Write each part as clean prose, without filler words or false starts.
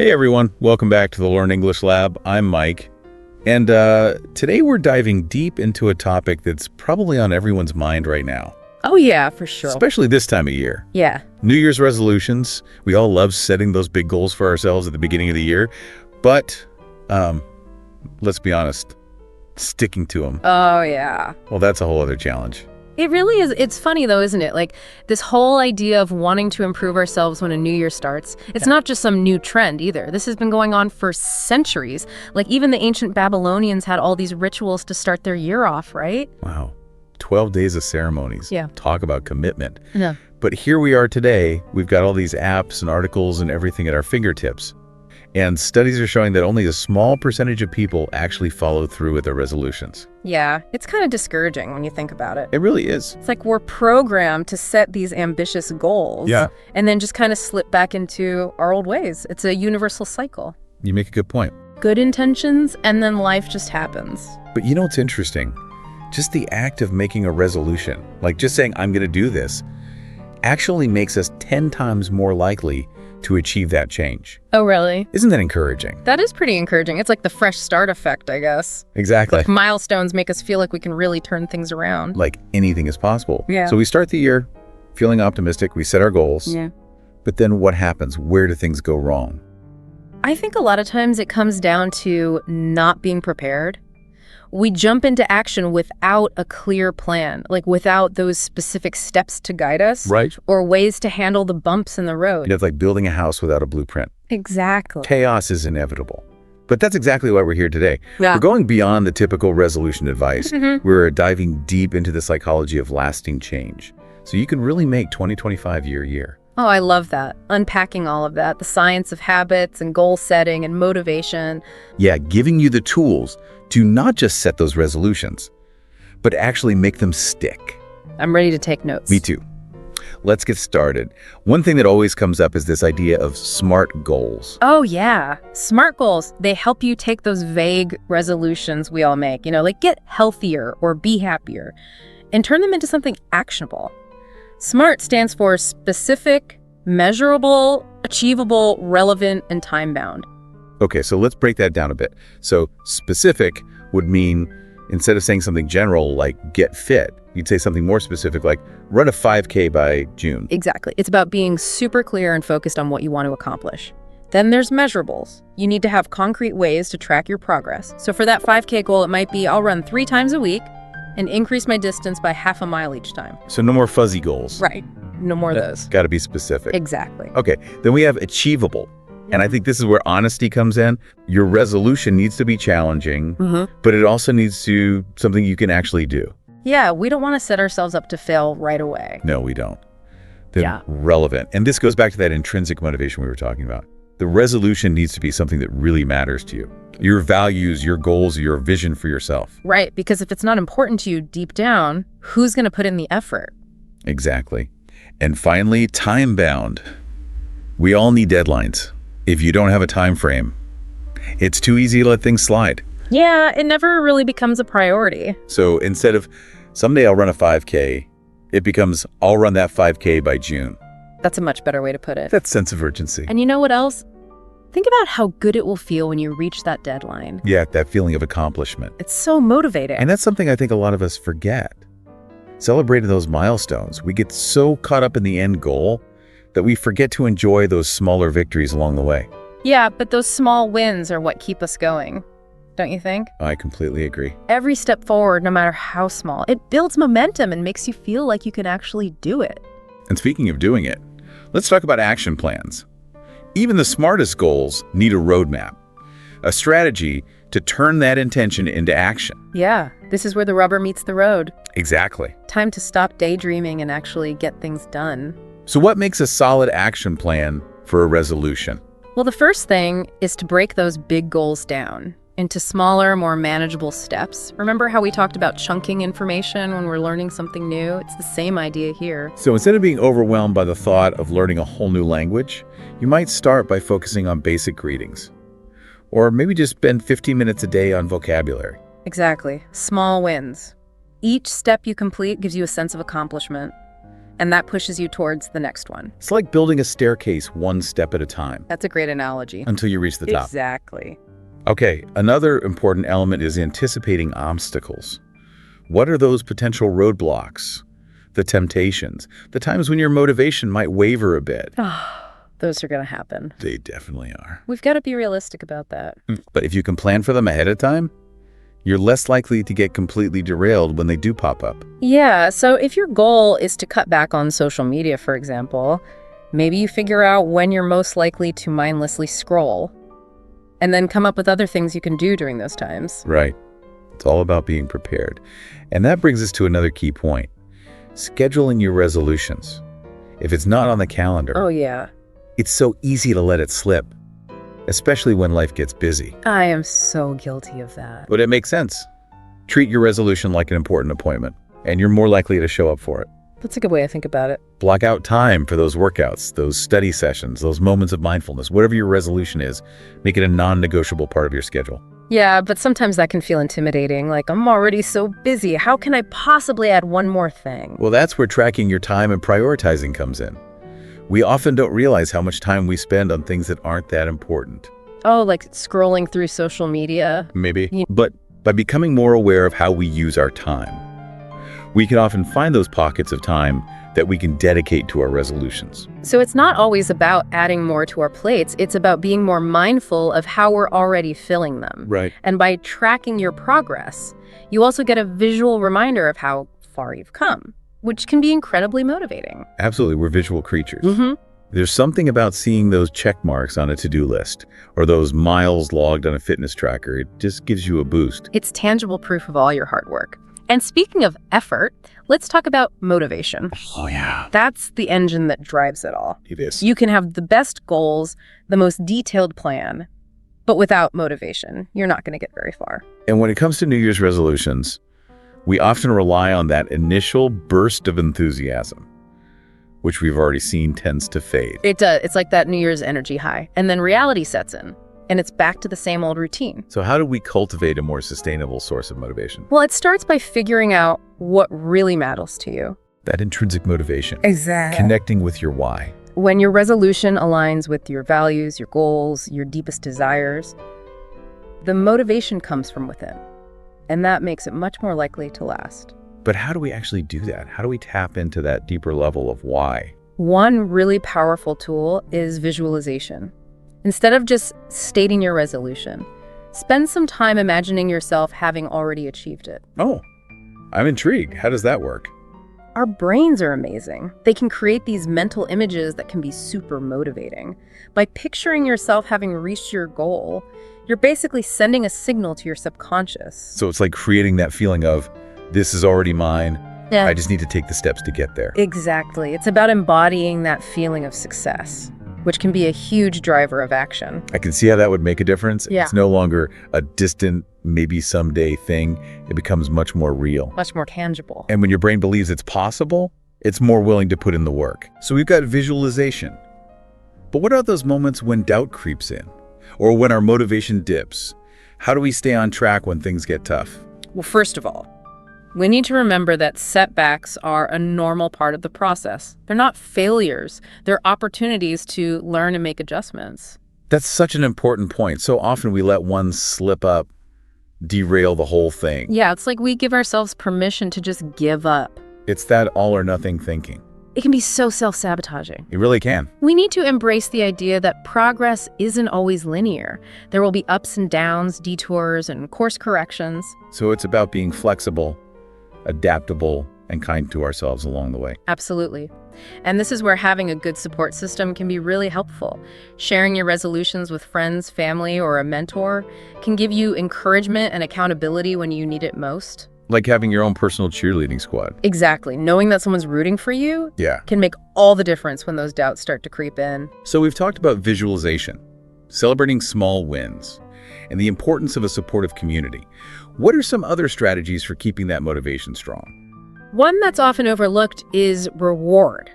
Hey everyone, welcome back to the Learn English Lab. I'm Mike, and today we're diving deep into a topic that's probably on everyone's mind right now. Oh yeah, for sure. Especially this time of year. Yeah. New Year's resolutions. We all love setting those big goals for ourselves at the beginning of the year, but let's be honest, sticking to them. Oh yeah. Well, that's a whole other challenge. It really is. It's funny though, isn't it? Like this whole idea of wanting to improve ourselves when a new year starts. It's not just some new trend either. This has been going on for centuries. Like even the ancient Babylonians had all these rituals to start their year off, right? Wow. 12 days of ceremonies. Yeah. Talk about commitment. Yeah. But here we are today. We've got all these apps and articles and everything at our fingertips. And studies are showing that only a small percentage of people actually follow through with their resolutions. Yeah, it's kind of discouraging when you think about it. It really is. It's like we're programmed to set these ambitious goals and then just kind of slip back into our old ways. It's a universal cycle. You make a good point. Good intentions, and then life just happens. But you know what's interesting? Just the act of making a resolution, like just saying, I'm going to do this, actually makes us 10 times more likely to achieve that change. Oh, really? Isn't that encouraging? That is pretty encouraging. It's like the fresh start effect, I guess. Exactly. Like milestones make us feel like we can really turn things around. Like anything is possible. Yeah. So we start the year feeling optimistic, we set our goals. Yeah. But then what happens? Where do things go wrong? I think a lot of times it comes down to not being prepared. We jump into action without a clear plan, like without those specific steps to guide us. Right. Or ways to handle the bumps in the road. It's like building a house without a blueprint. Exactly. Chaos is inevitable. But that's exactly why we're here today. Yeah. We're going beyond the typical resolution advice. We're diving deep into the psychology of lasting change. So you can really make 2025 your year. Oh, I love that. Unpacking all of that, the science of habits and goal setting and motivation. Yeah, giving you the tools to not just set those resolutions, but actually make them stick. I'm ready to take notes. Me too. Let's get started. One thing that always comes up is this idea of SMART goals. Oh, yeah. SMART goals, they help you take those vague resolutions we all make, like get healthier or be happier, and turn them into something actionable. SMART stands for specific, measurable, achievable, relevant, and time-bound. Okay, so let's break that down a bit. So specific would mean, instead of saying something general like get fit, you'd say something more specific like run a 5K by June. Exactly. It's about being super clear and focused on what you want to accomplish. Then there's measurables. You need to have concrete ways to track your progress. So for that 5K goal, it might be I'll run 3 times a week and increase my distance by half a mile each time. So no more fuzzy goals. Right. No more of those. Got to be specific. Exactly. Okay, then we have achievable. And I think this is where honesty comes in. Your resolution needs to be challenging, but it also needs to something you can actually do. Yeah, we don't want to set ourselves up to fail right away. No, we don't. They're relevant. And this goes back to that intrinsic motivation we were talking about. The resolution needs to be something that really matters to you. Your values, your goals, your vision for yourself. Right, because if it's not important to you deep down, who's going to put in the effort? Exactly. And finally, time-bound. We all need deadlines. If you don't have a time frame, it's too easy to let things slide. Yeah, it never really becomes a priority. So instead of someday I'll run a 5K, it becomes I'll run that 5K by June. That's a much better way to put it. That sense of urgency. And you know what else? Think about how good it will feel when you reach that deadline. Yeah, that feeling of accomplishment. It's so motivating. And that's something I think a lot of us forget. Celebrating those milestones, we get so caught up in the end goal that we forget to enjoy those smaller victories along the way. Yeah, but those small wins are what keep us going, don't you think? I completely agree. Every step forward, no matter how small, it builds momentum and makes you feel like you can actually do it. And speaking of doing it, let's talk about action plans. Even the smartest goals need a roadmap, a strategy to turn that intention into action. Yeah, this is where the rubber meets the road. Exactly. Time to stop daydreaming and actually get things done. So what makes a solid action plan for a resolution? Well, the first thing is to break those big goals down into smaller, more manageable steps. Remember how we talked about chunking information when we're learning something new? It's the same idea here. So instead of being overwhelmed by the thought of learning a whole new language, you might start by focusing on basic greetings. Or maybe just spend 15 minutes a day on vocabulary. Exactly. Small wins. Each step you complete gives you a sense of accomplishment. and that pushes you towards the next one. It's like building a staircase one step at a time That's a great analogy. until you reach the top. Exactly. Okay, another important element is anticipating obstacles. What are those potential roadblocks? The temptations, the times when your motivation might waver a bit. Those are going to happen. They definitely are. We've got to be realistic about that. But if you can plan for them ahead of time, you're less likely to get completely derailed when they do pop up. Yeah, so if your goal is to cut back on social media, for example, maybe you figure out when you're most likely to mindlessly scroll, and then come up with other things you can do during those times. Right. It's all about being prepared. And that brings us to another key point. Scheduling your resolutions. If it's not on the calendar, Oh, yeah. it's so easy to let it slip, especially when life gets busy. I am so guilty of that. But it makes sense. Treat your resolution like an important appointment, and you're more likely to show up for it. That's a good way to think about it. Block out time for those workouts, those study sessions, those moments of mindfulness. Whatever your resolution is, make it a non-negotiable part of your schedule. Yeah, but sometimes that can feel intimidating. Like, I'm already so busy. How can I possibly add one more thing? Well, that's where tracking your time and prioritizing comes in. We often don't realize how much time we spend on things that aren't that important. Oh, like scrolling through social media? Maybe. But by becoming more aware of how we use our time, we can often find those pockets of time that we can dedicate to our resolutions. So it's not always about adding more to our plates. It's about being more mindful of how we're already filling them. Right. And by tracking your progress, you also get a visual reminder of how far you've come, which can be incredibly motivating. Absolutely. We're visual creatures. Mm-hmm. There's something about seeing those check marks on a to-do list or those miles logged on a fitness tracker. It just gives you a boost. It's tangible proof of all your hard work. And speaking of effort, let's talk about motivation. Oh, yeah. That's the engine that drives it all. It is. You can have the best goals, the most detailed plan, but without motivation, you're not going to get very far. And when it comes to New Year's resolutions, we often rely on that initial burst of enthusiasm, which we've already seen tends to fade. It does. It's like that New Year's energy high. And then reality sets in, and it's back to the same old routine. So how do we cultivate a more sustainable source of motivation? Well, it starts by figuring out what really matters to you. That intrinsic motivation. Exactly. Connecting with your why. When your resolution aligns with your values, your goals, your deepest desires, the motivation comes from within. And that makes it much more likely to last. But how do we actually do that? How do we tap into that deeper level of why? One really powerful tool is visualization. Instead of just stating your resolution, spend some time imagining yourself having already achieved it. Oh, I'm intrigued. How does that work? Our brains are amazing. They can create these mental images that can be super motivating. By picturing yourself having reached your goal, you're basically sending a signal to your subconscious. So it's like creating that feeling of, this is already mine. Yeah. I just need to take the steps to get there. Exactly. It's about embodying that feeling of success, which can be a huge driver of action. I can see how that would make a difference. Yeah. It's no longer a distant, maybe someday thing. It becomes much more real. Much more tangible. And when your brain believes it's possible, it's more willing to put in the work. So we've got visualization. But what are those moments when doubt creeps in? Or when our motivation dips? How do we stay on track when things get tough? Well, first of all, we need to remember that setbacks are a normal part of the process. They're not failures. They're opportunities to learn and make adjustments. That's such an important point. So often we let one slip up derail the whole thing. Yeah, it's like we give ourselves permission to just give up. It's that all or nothing thinking. It can be so self-sabotaging. It really can. We need to embrace the idea that progress isn't always linear. There will be ups and downs, detours, and course corrections. So it's about being flexible, adaptable, and kind to ourselves along the way. Absolutely. And this is where having a good support system can be really helpful. Sharing your resolutions with friends, family, or a mentor can give you encouragement and accountability when you need it most. Like having your own personal cheerleading squad. Exactly. Knowing that someone's rooting for you Yeah. can make all the difference when those doubts start to creep in. So we've talked about visualization, celebrating small wins, and the importance of a supportive community. What are some other strategies for keeping that motivation strong? One that's often overlooked is reward.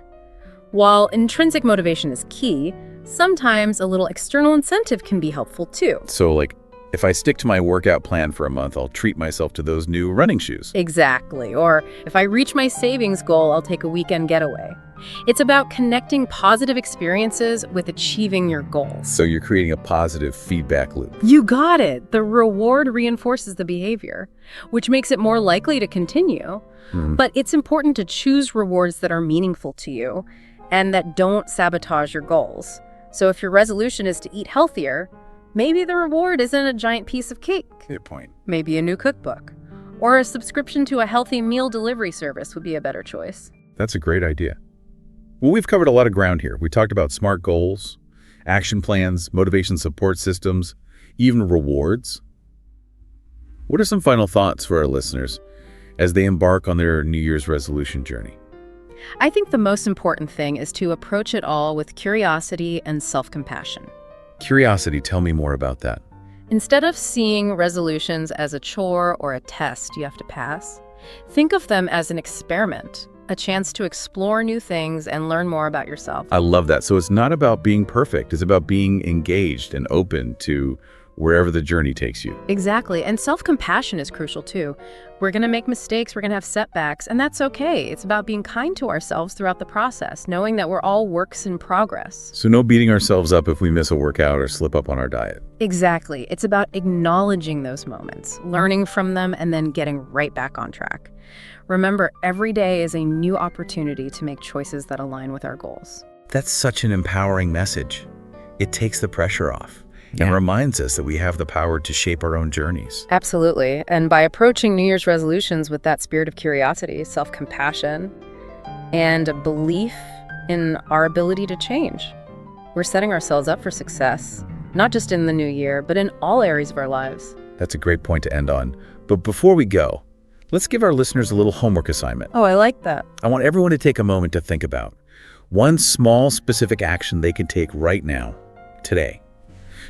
While intrinsic motivation is key, sometimes a little external incentive can be helpful too. So like If I stick to my workout plan for a month, I'll treat myself to those new running shoes. Exactly. Or if I reach my savings goal, I'll take a weekend getaway. It's about connecting positive experiences with achieving your goals. So you're creating a positive feedback loop. You got it. The reward reinforces the behavior, which makes it more likely to continue. But it's important to choose rewards that are meaningful to you and that don't sabotage your goals. So if your resolution is to eat healthier, maybe the reward isn't a giant piece of cake. Good point. Maybe a new cookbook. Or a subscription to a healthy meal delivery service would be a better choice. That's a great idea. Well, we've covered a lot of ground here. We talked about SMART goals, action plans, motivation support systems, even rewards. What are some final thoughts for our listeners as they embark on their New Year's resolution journey? I think the most important thing is to approach it all with curiosity and self-compassion. Curiosity, tell me more about that. Instead of seeing resolutions as a chore or a test you have to pass, think of them as an experiment, a chance to explore new things and learn more about yourself. I love that. So it's not about being perfect. It's about being engaged and open to wherever the journey takes you. Exactly. And self-compassion is crucial too. We're going to make mistakes, we're going to have setbacks, and that's okay. It's about being kind to ourselves throughout the process, knowing that we're all works in progress. So no beating ourselves up if we miss a workout or slip up on our diet. Exactly. It's about acknowledging those moments, learning from them, and then getting right back on track. Remember, every day is a new opportunity to make choices that align with our goals. That's such an empowering message. It takes the pressure off and reminds us that we have the power to shape our own journeys. Absolutely. And by approaching New Year's resolutions with that spirit of curiosity, self-compassion, and a belief in our ability to change, we're setting ourselves up for success, not just in the new year, but in all areas of our lives. That's a great point to end on. But before we go, let's give our listeners a little homework assignment. Oh, I like that. I want everyone to take a moment to think about one small specific action they can take right now, today,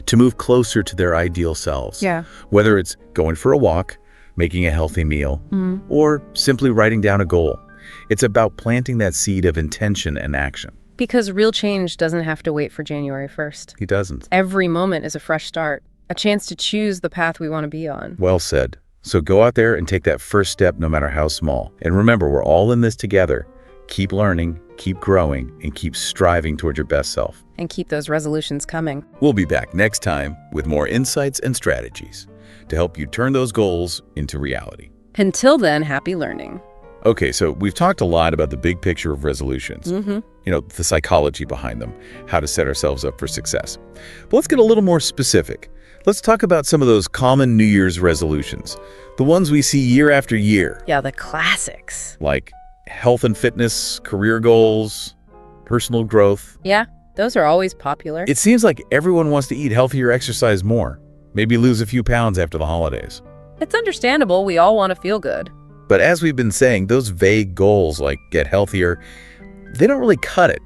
to move closer to their ideal selves. Yeah. Whether it's going for a walk, making a healthy meal, or simply writing down a goal. It's about planting that seed of intention and action. Because real change doesn't have to wait for January 1st. He doesn't. Every moment is a fresh start, a chance to choose the path we want to be on. Well said. So go out there and take that first step, no matter how small. And remember, we're all in this together. Keep learning, keep growing, and keep striving toward your best self. And keep those resolutions coming. We'll be back next time with more insights and strategies to help you turn those goals into reality. Until then, happy learning. Okay, so we've talked a lot about the big picture of resolutions. The psychology behind them, how to set ourselves up for success. But let's get a little more specific. Let's talk about some of those common New Year's resolutions, the ones we see year after year. Yeah, the classics. Like health and fitness, career goals, personal growth. Yeah, those are always popular. It seems like everyone wants to eat healthier, exercise more, maybe lose a few pounds after the holidays. It's understandable. We all want to feel good. But as we've been saying, those vague goals like get healthier, they don't really cut it.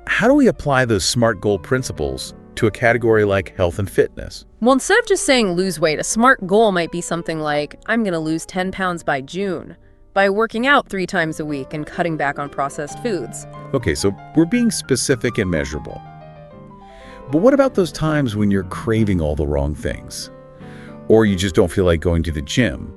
How do we apply those SMART goal principles to a category like health and fitness? Well, instead of just saying lose weight, a SMART goal might be something like, I'm going to lose 10 pounds by June by working out 3 times a week and cutting back on processed foods. Okay, so we're being specific and measurable. But what about those times when you're craving all the wrong things? Or you just don't feel like going to the gym?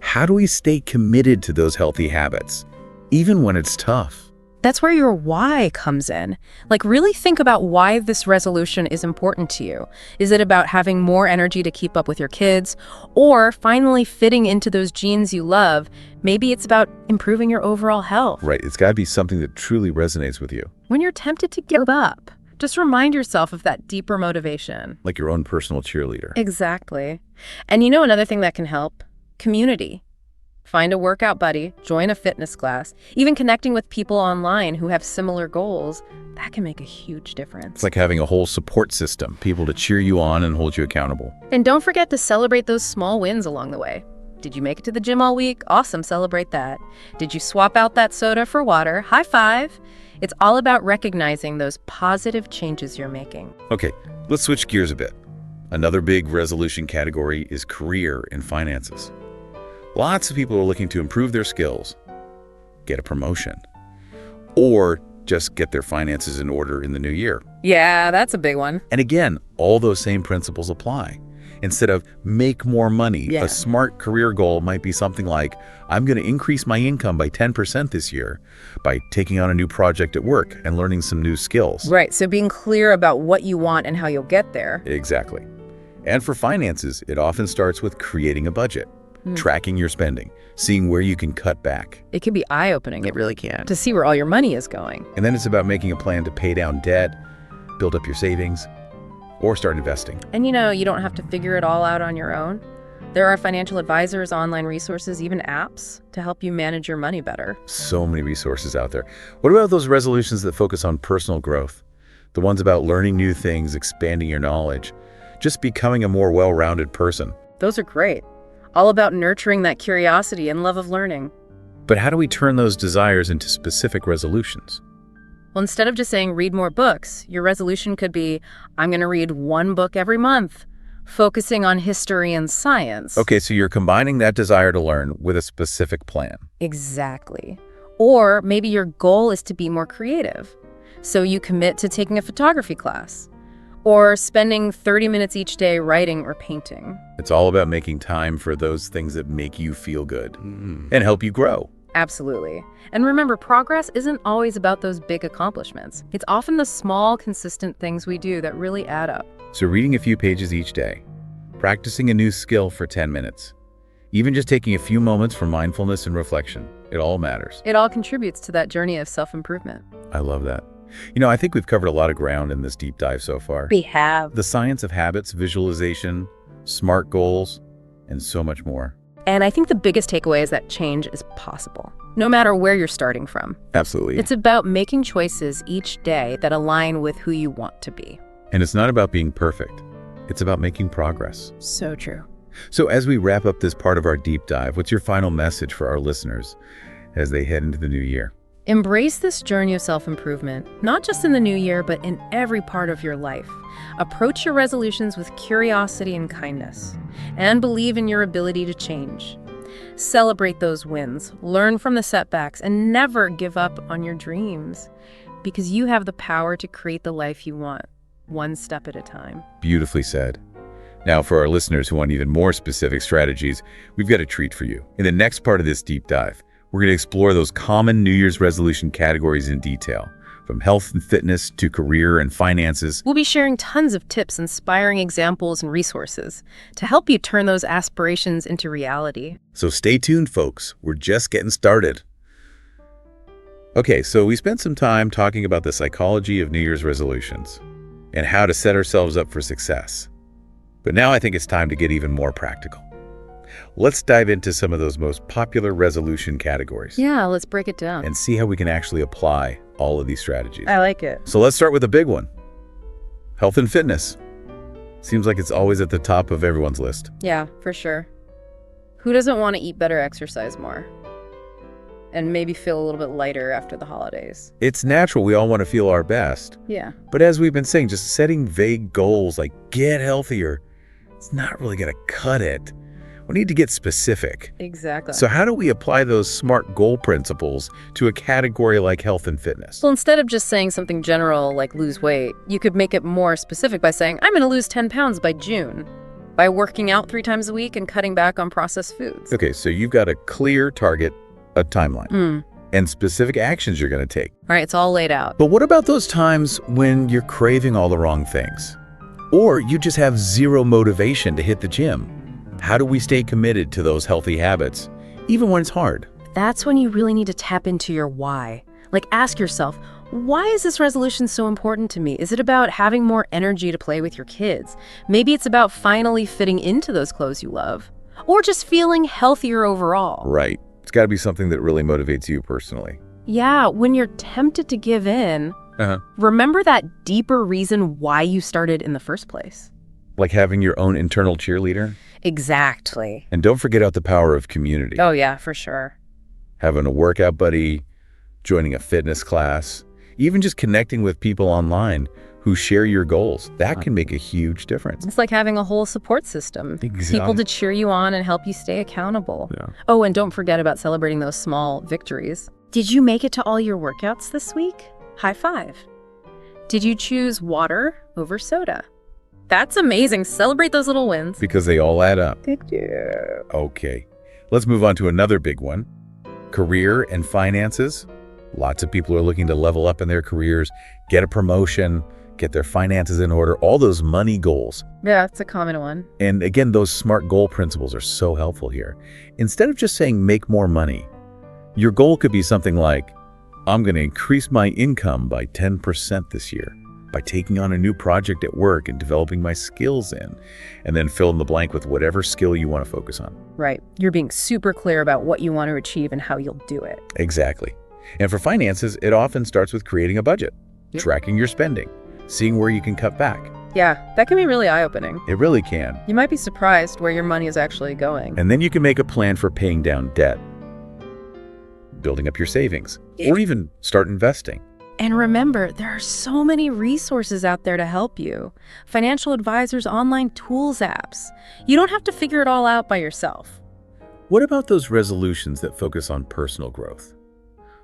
How do we stay committed to those healthy habits, even when it's tough? That's where your why comes in. Like, really think about why this resolution is important to you. Is it about having more energy to keep up with your kids? Or finally fitting into those jeans you love? Maybe it's about improving your overall health. Right, it's got to be something that truly resonates with you. When you're tempted to give up, just remind yourself of that deeper motivation. Like your own personal cheerleader. Exactly. And you know another thing that can help? Community. Find a workout buddy, join a fitness class, even connecting with people online who have similar goals, that can make a huge difference. It's like having a whole support system, people to cheer you on and hold you accountable. And don't forget to celebrate those small wins along the way. Did you make it to the gym all week? Awesome, celebrate that. Did you swap out that soda for water? High five. It's all about recognizing those positive changes you're making. Okay, let's switch gears a bit. Another big resolution category is career and finances. Lots of people are looking to improve their skills, get a promotion, or just get their finances in order in the new year. Yeah, that's a big one. And again, all those same principles apply. Instead of make more money, Yeah. a smart career goal might be something like, I'm going to increase my income by 10% this year by taking on a new project at work and learning some new skills. Right, so being clear about what you want and how you'll get there. Exactly. And for finances, it often starts with creating a budget, tracking your spending, seeing where you can cut back. It can be eye-opening. It really can. To see where all your money is going. And then it's about making a plan to pay down debt, build up your savings, or start investing. And you don't have to figure it all out on your own. There are financial advisors, online resources, even apps to help you manage your money better. So many resources out there. What about those resolutions that focus on personal growth? The ones about learning new things, expanding your knowledge, just becoming a more well-rounded person. Those are great. All about nurturing that curiosity and love of learning. But how do we turn those desires into specific resolutions? Well, instead of just saying read more books, your resolution could be, I'm going to read one book every month, focusing on history and science. Okay, so you're combining that desire to learn with a specific plan. Exactly. Or maybe your goal is to be more creative. So you commit to taking a photography class or spending 30 minutes each day writing or painting. It's all about making time for those things that make you feel good and help you grow. Absolutely. And remember, progress isn't always about those big accomplishments. It's often the small, consistent things we do that really add up. So reading a few pages each day, practicing a new skill for 10 minutes, even just taking a few moments for mindfulness and reflection, it all matters. It all contributes to that journey of self-improvement. I love that. I think we've covered a lot of ground in this deep dive so far. We have. The science of habits, visualization, SMART goals, and so much more. And I think the biggest takeaway is that change is possible, no matter where you're starting from. Absolutely. It's about making choices each day that align with who you want to be. And it's not about being perfect. It's about making progress. So true. So as we wrap up this part of our deep dive, what's your final message for our listeners as they head into the new year? Embrace this journey of self-improvement, not just in the new year, but in every part of your life. Approach your resolutions with curiosity and kindness, and believe in your ability to change. Celebrate those wins, learn from the setbacks, and never give up on your dreams, because you have the power to create the life you want, one step at a time. Beautifully said. Now, for our listeners who want even more specific strategies, we've got a treat for you. In the next part of this deep dive, we're going to explore those common New Year's resolution categories in detail, from health and fitness to career and finances. We'll be sharing tons of tips, inspiring examples, and resources to help you turn those aspirations into reality. So stay tuned, folks. We're just getting started. Okay, so we spent some time talking about the psychology of New Year's resolutions and how to set ourselves up for success. But now I think it's time to get even more practical. Let's dive into some of those most popular resolution categories. Yeah, let's break it down. And see how we can actually apply all of these strategies. I like it. So let's start with the big one. Health and fitness. Seems like it's always at the top of everyone's list. Yeah, for sure. Who doesn't want to eat better, exercise more? And maybe feel a little bit lighter after the holidays. It's natural. We all want to feel our best. Yeah. But as we've been saying, just setting vague goals like get healthier, it's not really going to cut it. We need to get specific. Exactly. So how do we apply those SMART goal principles to a category like health and fitness? Well, instead of just saying something general like lose weight, you could make it more specific by saying, I'm going to lose 10 pounds by June by working out 3 times a week and cutting back on processed foods. Okay, so you've got a clear target, a timeline, and specific actions you're going to take. All right, it's all laid out. But what about those times when you're craving all the wrong things? Or you just have zero motivation to hit the gym? How do we stay committed to those healthy habits, even when it's hard? That's when you really need to tap into your why. Like, ask yourself, why is this resolution so important to me? Is it about having more energy to play with your kids? Maybe it's about finally fitting into those clothes you love. Or just feeling healthier overall. Right. It's got to be something that really motivates you personally. Yeah, when you're tempted to give in, remember that deeper reason why you started in the first place. Like having your own internal cheerleader? Exactly. And don't forget about the power of community. Oh, yeah, for sure. Having a workout buddy, joining a fitness class, even just connecting with people online who share your goals. That can make a huge difference. It's like having a whole support system. Exactly. People to cheer you on and help you stay accountable. Yeah. Oh, and don't forget about celebrating those small victories. Did you make it to all your workouts this week? High five. Did you choose water over soda? That's amazing. Celebrate those little wins. Because they all add up. Yeah. Okay, let's move on to another big one. Career and finances. Lots of people are looking to level up in their careers, get a promotion, get their finances in order, all those money goals. Yeah, that's a common one. And again, those SMART goal principles are so helpful here. Instead of just saying make more money, your goal could be something like, I'm going to increase my income by 10% this year by taking on a new project at work and developing my skills in, and then fill in the blank with whatever skill you want to focus on. Right. You're being super clear about what you want to achieve and how you'll do it. Exactly. And for finances, it often starts with creating a budget, tracking your spending, seeing where you can cut back. Yeah, that can be really eye-opening. It really can. You might be surprised where your money is actually going. And then you can make a plan for paying down debt, building up your savings, or even start investing. And remember, there are so many resources out there to help you. Financial advisors, online tools apps. You don't have to figure it all out by yourself. What about those resolutions that focus on personal growth?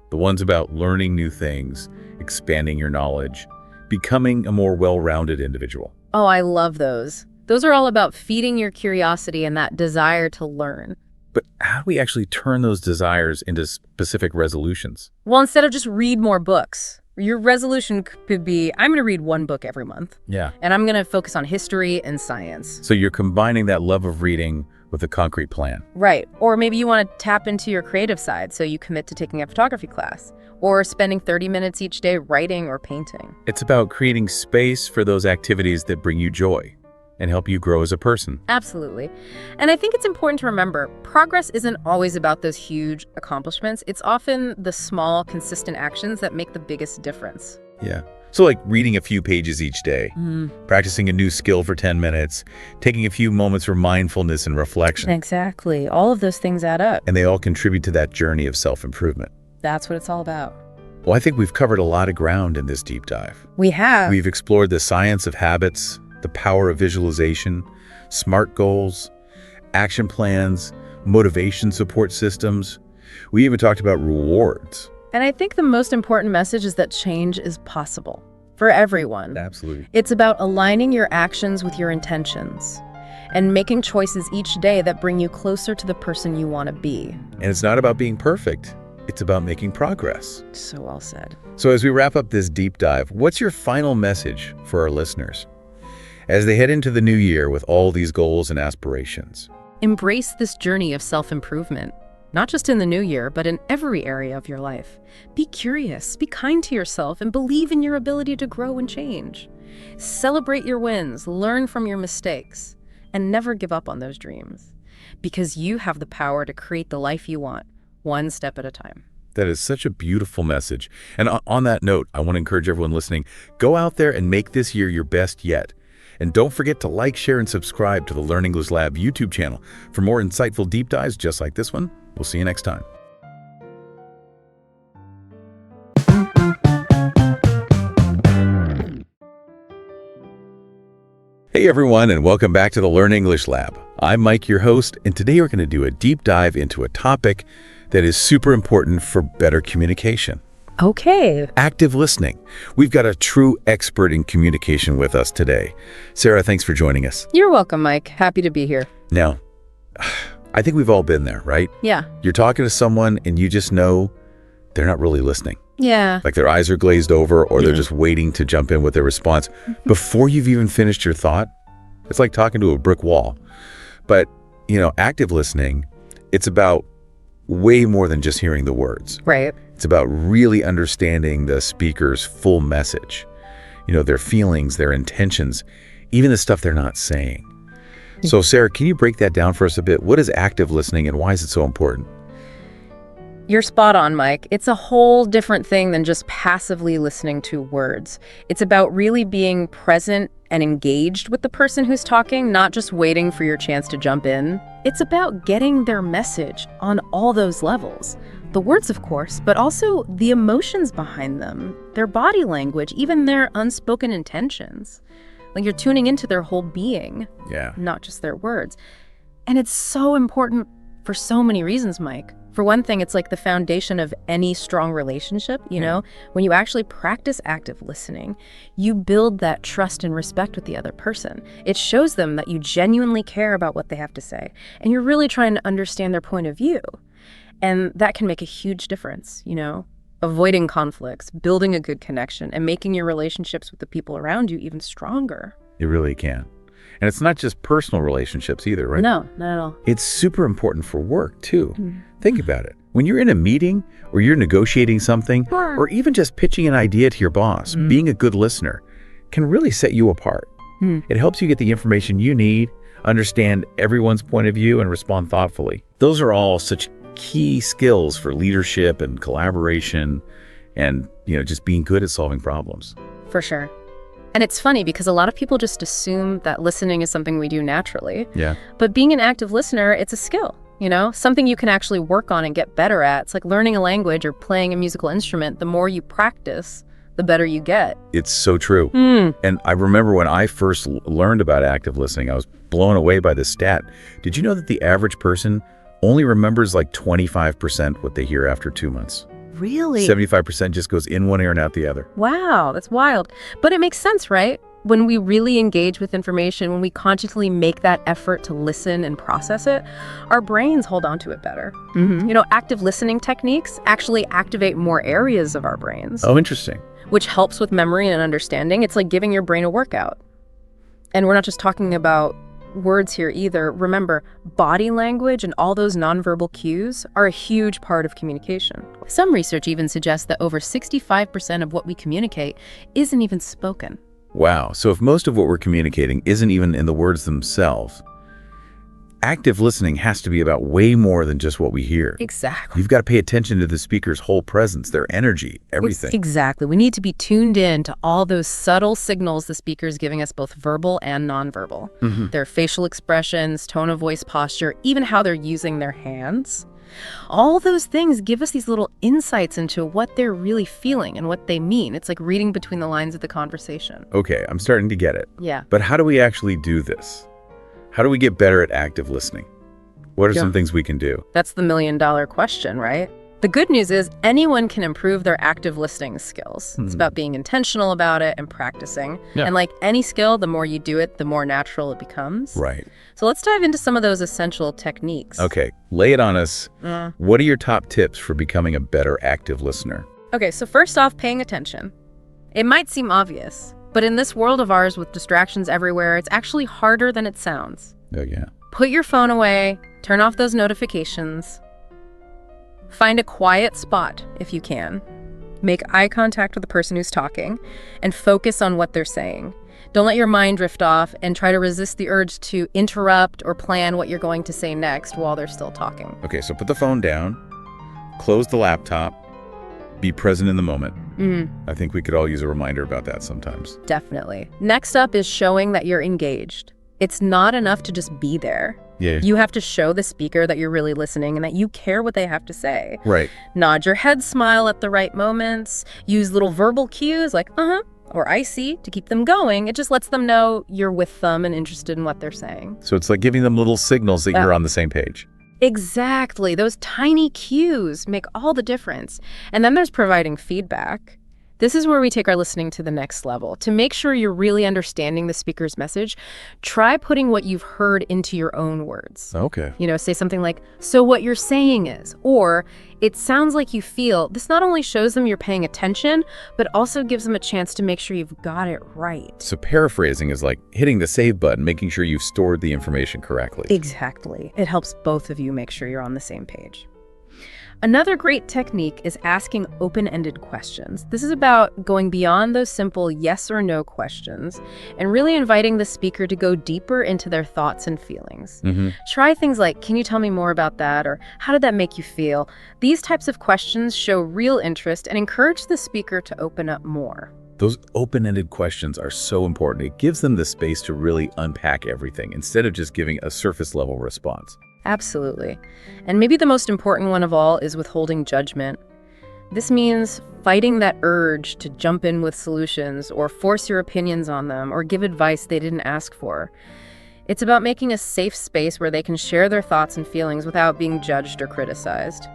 The ones about learning new things, expanding your knowledge, becoming a more well-rounded individual. Oh, I love those. Those are all about feeding your curiosity and that desire to learn. But how do we actually turn those desires into specific resolutions? Well, instead of just read more books, your resolution could be, I'm going to read one book every month. Yeah. And I'm going to focus on history and science. So you're combining that love of reading with a concrete plan. Right. Or maybe you want to tap into your creative side, so you commit to taking a photography class or spending 30 minutes each day writing or painting. It's about creating space for those activities that bring you joy and help you grow as a person. Absolutely. And I think it's important to remember, progress isn't always about those huge accomplishments. It's often the small, consistent actions that make the biggest difference. Yeah. So like reading a few pages each day, practicing a new skill for 10 minutes, taking a few moments for mindfulness and reflection. Exactly. All of those things add up. And they all contribute to that journey of self-improvement. That's what it's all about. Well, I think we've covered a lot of ground in this deep dive. We have. We've explored the science of habits, the power of visualization, SMART goals, action plans, motivation support systems. We even talked about rewards. And I think the most important message is that change is possible for everyone. Absolutely. It's about aligning your actions with your intentions and making choices each day that bring you closer to the person you want to be. And it's not about being perfect. It's about making progress. So well said. So as we wrap up this deep dive, what's your final message for our listeners as they head into the new year with all these goals and aspirations? Embrace this journey of self-improvement, not just in the new year, but in every area of your life. Be curious, be kind to yourself, and believe in your ability to grow and change. Celebrate your wins, learn from your mistakes, and never give up on those dreams. Because you have the power to create the life you want, one step at a time. That is such a beautiful message. And on that note, I want to encourage everyone listening, go out there and make this year your best yet. And don't forget to like, share, and subscribe to the Learn English Lab YouTube channel for more insightful deep dives just like this one. We'll see you next time. Hey everyone, and welcome back to the Learn English Lab. I'm Mike, your host, and today we're going to do a deep dive into a topic that is super important for better communication. Okay. Active listening. We've got a true expert in communication with us today. Sarah, thanks for joining us. You're welcome, Mike. Happy to be here. Now, I think we've all been there, right? Yeah. You're talking to someone and you just know they're not really listening. Yeah. Like their eyes are glazed over or they're just waiting to jump in with their response before you've even finished your thought. It's like talking to a brick wall. But, active listening, it's about way more than just hearing the words. Right. It's about really understanding the speaker's full message, their feelings, their intentions, even the stuff they're not saying. So, Sarah, can you break that down for us a bit? What is active listening and why is it so important? You're spot on, Mike. It's a whole different thing than just passively listening to words. It's about really being present and engaged with the person who's talking, not just waiting for your chance to jump in. It's about getting their message on all those levels. The words, of course, but also the emotions behind them, their body language, even their unspoken intentions. Like you're tuning into their whole being, not just their words. And it's so important for so many reasons, Mike. For one thing, it's like the foundation of any strong relationship, you know? When you actually practice active listening, you build that trust and respect with the other person. It shows them that you genuinely care about what they have to say, and you're really trying to understand their point of view. And that can make a huge difference, you know? Avoiding conflicts, building a good connection, and making your relationships with the people around you even stronger. It really can. And it's not just personal relationships either, right? No, not at all. It's super important for work, too. Think about it. When you're in a meeting or you're negotiating something or even just pitching an idea to your boss, being a good listener can really set you apart. It helps you get the information you need, understand everyone's point of view, and respond thoughtfully. Those are all such key skills for leadership and collaboration and, just being good at solving problems. For sure. And it's funny because a lot of people just assume that listening is something we do naturally. Yeah. But being an active listener, it's a skill, something you can actually work on and get better at. It's like learning a language or playing a musical instrument. The more you practice, the better you get. It's so true. And I remember when I first learned about active listening, I was blown away by this stat. Did you know that the average person only remembers like 25% what they hear after 2 months? Really? 75% just goes in one ear and out the other. Wow, that's wild. But it makes sense, right? When we really engage with information, when we consciously make that effort to listen and process it, our brains hold on to it better. Active listening techniques actually activate more areas of our brains. Oh, interesting. Which helps with memory and understanding. It's like giving your brain a workout. And we're not just talking about words here either. Remember, body language and all those nonverbal cues are a huge part of communication. Some research even suggests that over 65% of what we communicate isn't even spoken. Wow. So if most of what we're communicating isn't even in the words themselves, active listening has to be about way more than just what we hear. Exactly. You've got to pay attention to the speaker's whole presence, their energy, everything. Exactly. We need to be tuned in to all those subtle signals the speaker is giving us, both verbal and nonverbal. Their facial expressions, tone of voice, posture, even how they're using their hands. All those things give us these little insights into what they're really feeling and what they mean. It's like reading between the lines of the conversation. Okay, I'm starting to get it. Yeah. But how do we actually do this? How do we get better at active listening? What are some things we can do? That's the million-dollar question, right? The good news is anyone can improve their active listening skills. It's about being intentional about it and practicing. Yeah. And like any skill, the more you do it, the more natural it becomes. Right. So let's dive into some of those essential techniques. Okay, lay it on us. What are your top tips for becoming a better active listener? Okay, so first off, paying attention. It might seem obvious, but in this world of ours with distractions everywhere, it's actually harder than it sounds. Oh, yeah. Put your phone away, turn off those notifications. Find a quiet spot if you can. Make eye contact with the person who's talking and focus on what they're saying. Don't let your mind drift off and try to resist the urge to interrupt or plan what you're going to say next while they're still talking. Okay, so put the phone down, close the laptop, be present in the moment. I think we could all use a reminder about that sometimes. Definitely. Next up is showing that you're engaged. It's not enough to just be there. Yeah. You have to show the speaker that you're really listening and that you care what they have to say. Right. Nod your head, smile at the right moments. Use little verbal cues like, or I see to keep them going. It just lets them know you're with them and interested in what they're saying. So it's like giving them little signals that you're on the same page. Exactly. Those tiny cues make all the difference. And then there's providing feedback. This is where we take our listening to the next level. To make sure you're really understanding the speaker's message, try putting what you've heard into your own words. Okay. Say something like, so what you're saying is, or it sounds like you feel. This not only shows them you're paying attention, but also gives them a chance to make sure you've got it right. So paraphrasing is like hitting the save button, making sure you've stored the information correctly. Exactly. It helps both of you make sure you're on the same page. Another great technique is asking open-ended questions. This is about going beyond those simple yes or no questions and really inviting the speaker to go deeper into their thoughts and feelings. Try things like, can you tell me more about that? Or how did that make you feel? These types of questions show real interest and encourage the speaker to open up more. Those open-ended questions are so important. It gives them the space to really unpack everything instead of just giving a surface-level response. Absolutely. And maybe the most important one of all is withholding judgment. This means fighting that urge to jump in with solutions or force your opinions on them or give advice they didn't ask for. It's about making a safe space where they can share their thoughts and feelings without being judged or criticized.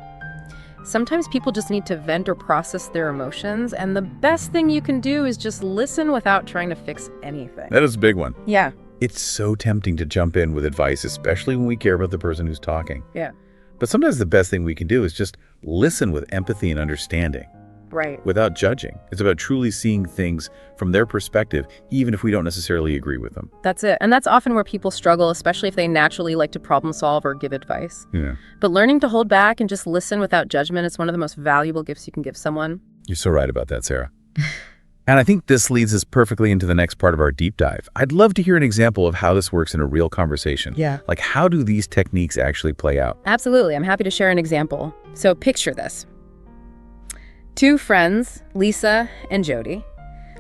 Sometimes people just need to vent or process their emotions, and the best thing you can do is just listen without trying to fix anything. That is a big one. Yeah. It's so tempting to jump in with advice, especially when we care about the person who's talking. Yeah. But sometimes the best thing we can do is just listen with empathy and understanding. Right. Without judging. It's about truly seeing things from their perspective, even if we don't necessarily agree with them. That's it. And that's often where people struggle, especially if they naturally like to problem solve or give advice. Yeah. But learning to hold back and just listen without judgment is one of the most valuable gifts you can give someone. You're so right about that, Sarah. And I think this leads us perfectly into the next part of our deep dive. I'd love to hear an example of how this works in a real conversation. Yeah. Like, how do these techniques actually play out? Absolutely. I'm happy to share an example. So picture this. Two friends, Lisa and Jody.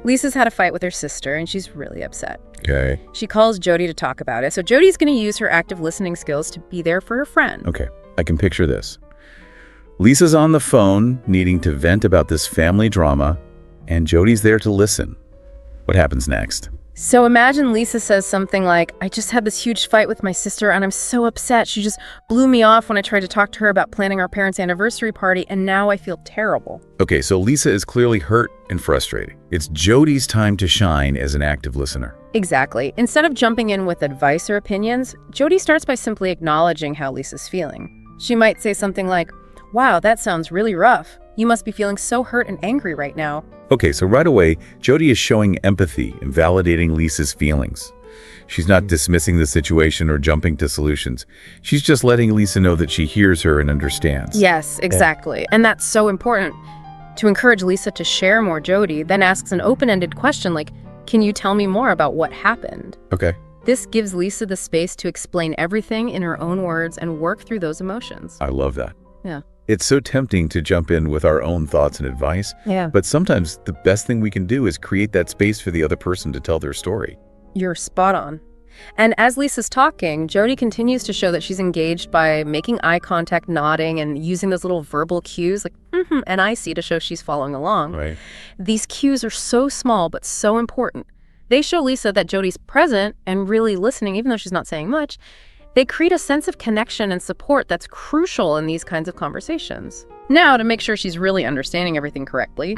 Lisa's had a fight with her sister, and she's really upset. Okay. She calls Jody to talk about it. So Jody's going to use her active listening skills to be there for her friend. Okay. I can picture this. Lisa's on the phone needing to vent about this family drama, and Jody's there to listen. What happens next? So imagine Lisa says something like, I just had this huge fight with my sister and I'm so upset. She just blew me off when I tried to talk to her about planning our parents' anniversary party, and now I feel terrible. Okay, so Lisa is clearly hurt and frustrated. It's Jody's time to shine as an active listener. Exactly. Instead of jumping in with advice or opinions, Jody starts by simply acknowledging how Lisa's feeling. She might say something like, wow, that sounds really rough. You must be feeling so hurt and angry right now. Okay, so right away, Jody is showing empathy and validating Lisa's feelings. She's not dismissing the situation or jumping to solutions. She's just letting Lisa know that she hears her and understands. Yes, exactly. And that's so important. To encourage Lisa to share more, Jody then asks an open-ended question like, can you tell me more about what happened? Okay. This gives Lisa the space to explain everything in her own words and work through those emotions. I love that. Yeah. It's so tempting to jump in with our own thoughts and advice, Yeah. but sometimes the best thing we can do is create that space for the other person to tell their story. You're spot on. And as Lisa's talking, Jody continues to show that she's engaged by making eye contact, nodding, and using those little verbal cues like, and I see to show she's following along. Right. These cues are so small, but so important. They show Lisa that Jody's present and really listening, even though she's not saying much. They create a sense of connection and support that's crucial in these kinds of conversations. Now, to make sure she's really understanding everything correctly,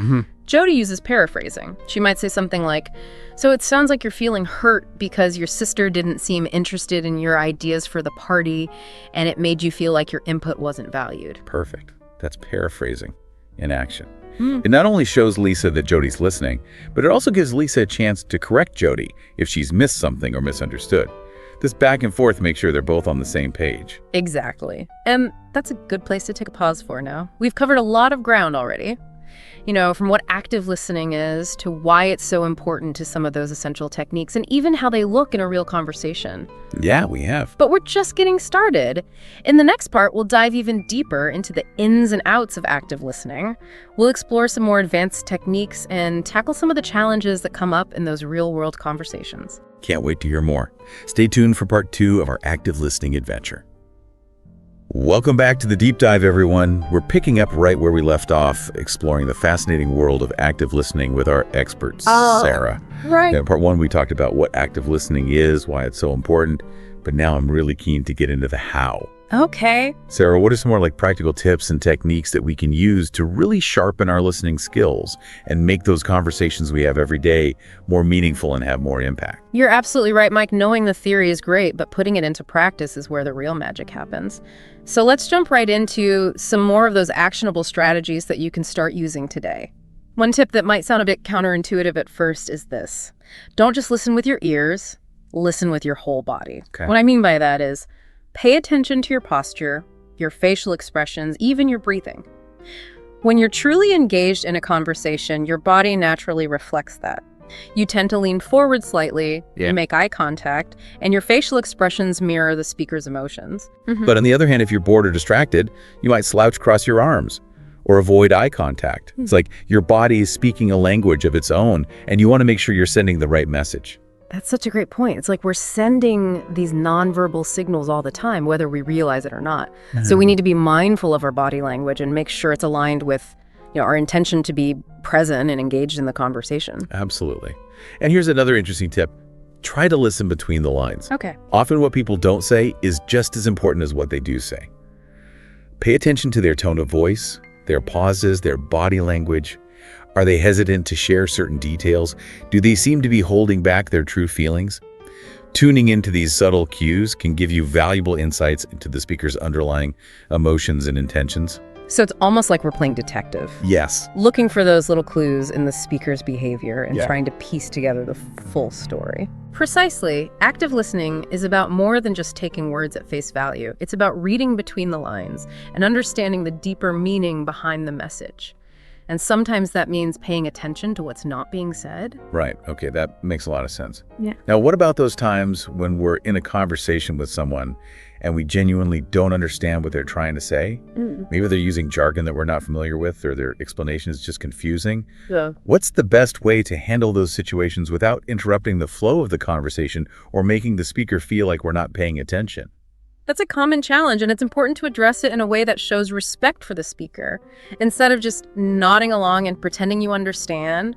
Jody uses paraphrasing. She might say something like, so it sounds like you're feeling hurt because your sister didn't seem interested in your ideas for the party, and it made you feel like your input wasn't valued. Perfect. That's paraphrasing in action. It not only shows Lisa that Jody's listening, but it also gives Lisa a chance to correct Jody if she's missed something or misunderstood. This back and forth makes sure they're both on the same page. Exactly. And that's a good place to take a pause for now. We've covered a lot of ground already. You know, from what active listening is to why it's so important to some of those essential techniques and even how they look in a real conversation. Yeah, we have. But we're just getting started. In the next part, we'll dive even deeper into the ins and outs of active listening. We'll explore some more advanced techniques and tackle some of the challenges that come up in those real-world conversations. Can't wait to hear more. Stay tuned for part 2 of our active listening adventure. Welcome back to the deep dive, everyone. We're picking up right where we left off, exploring the fascinating world of active listening with our expert, Sarah. Right. In part 1, we talked about what active listening is, why it's so important, but now I'm really keen to get into the how. Okay. Sarah, what are some more practical tips and techniques that we can use to really sharpen our listening skills and make those conversations we have every day more meaningful and have more impact? You're absolutely right, Mike. Knowing the theory is great, but putting it into practice is where the real magic happens. So let's jump right into some more of those actionable strategies that you can start using today. One tip that might sound a bit counterintuitive at first is this. Don't just listen with your ears, listen with your whole body. Okay. What I mean by that is pay attention to your posture, your facial expressions, even your breathing. When you're truly engaged in a conversation, your body naturally reflects that. You tend to lean forward slightly, you make eye contact, and your facial expressions mirror the speaker's emotions. But on the other hand, if you're bored or distracted, you might slouch across your arms or avoid eye contact. It's like your body is speaking a language of its own, and you want to make sure you're sending the right message. That's such a great point. It's like we're sending these nonverbal signals all the time, whether we realize it or not. So we need to be mindful of our body language and make sure it's aligned with our intention to be present and engaged in the conversation. Absolutely. And here's another interesting tip. Try to listen between the lines. Okay. Often what people don't say is just as important as what they do say. Pay attention to their tone of voice, their pauses, their body language? Are they hesitant to share certain details? Do they seem to be holding back their true feelings? Tuning into these subtle cues can give you valuable insights into the speaker's underlying emotions and intentions. So it's almost like we're playing detective. Yes. Looking for those little clues in the speaker's behavior and Yeah. trying to piece together the full story. Precisely. Active listening is about more than just taking words at face value. It's about reading between the lines and understanding the deeper meaning behind the message. And sometimes that means paying attention to what's not being said. Right. Okay, that makes a lot of sense. Yeah. Now, what about those times when we're in a conversation with someone and we genuinely don't understand what they're trying to say? Maybe they're using jargon that we're not familiar with, or their explanation is just confusing. Yeah. What's the best way to handle those situations without interrupting the flow of the conversation or making the speaker feel like we're not paying attention? That's a common challenge, and it's important to address it in a way that shows respect for the speaker. Instead of just nodding along and pretending you understand,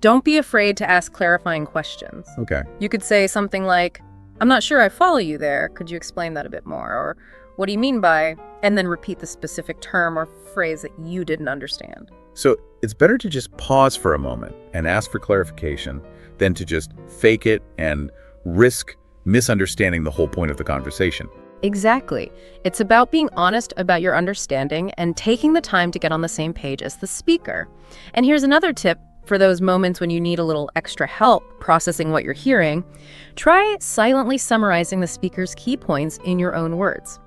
don't be afraid to ask clarifying questions. Okay. You could say something like, "I'm not sure I follow you there. Could you explain that a bit more?" Or, "What do you mean by," and then repeat the specific term or phrase that you didn't understand. So it's better to just pause for a moment and ask for clarification than to just fake it and risk misunderstanding the whole point of the conversation. Exactly. It's about being honest about your understanding and taking the time to get on the same page as the speaker. And here's another tip for those moments when you need a little extra help processing what you're hearing. Try silently summarizing the speaker's key points in your own words.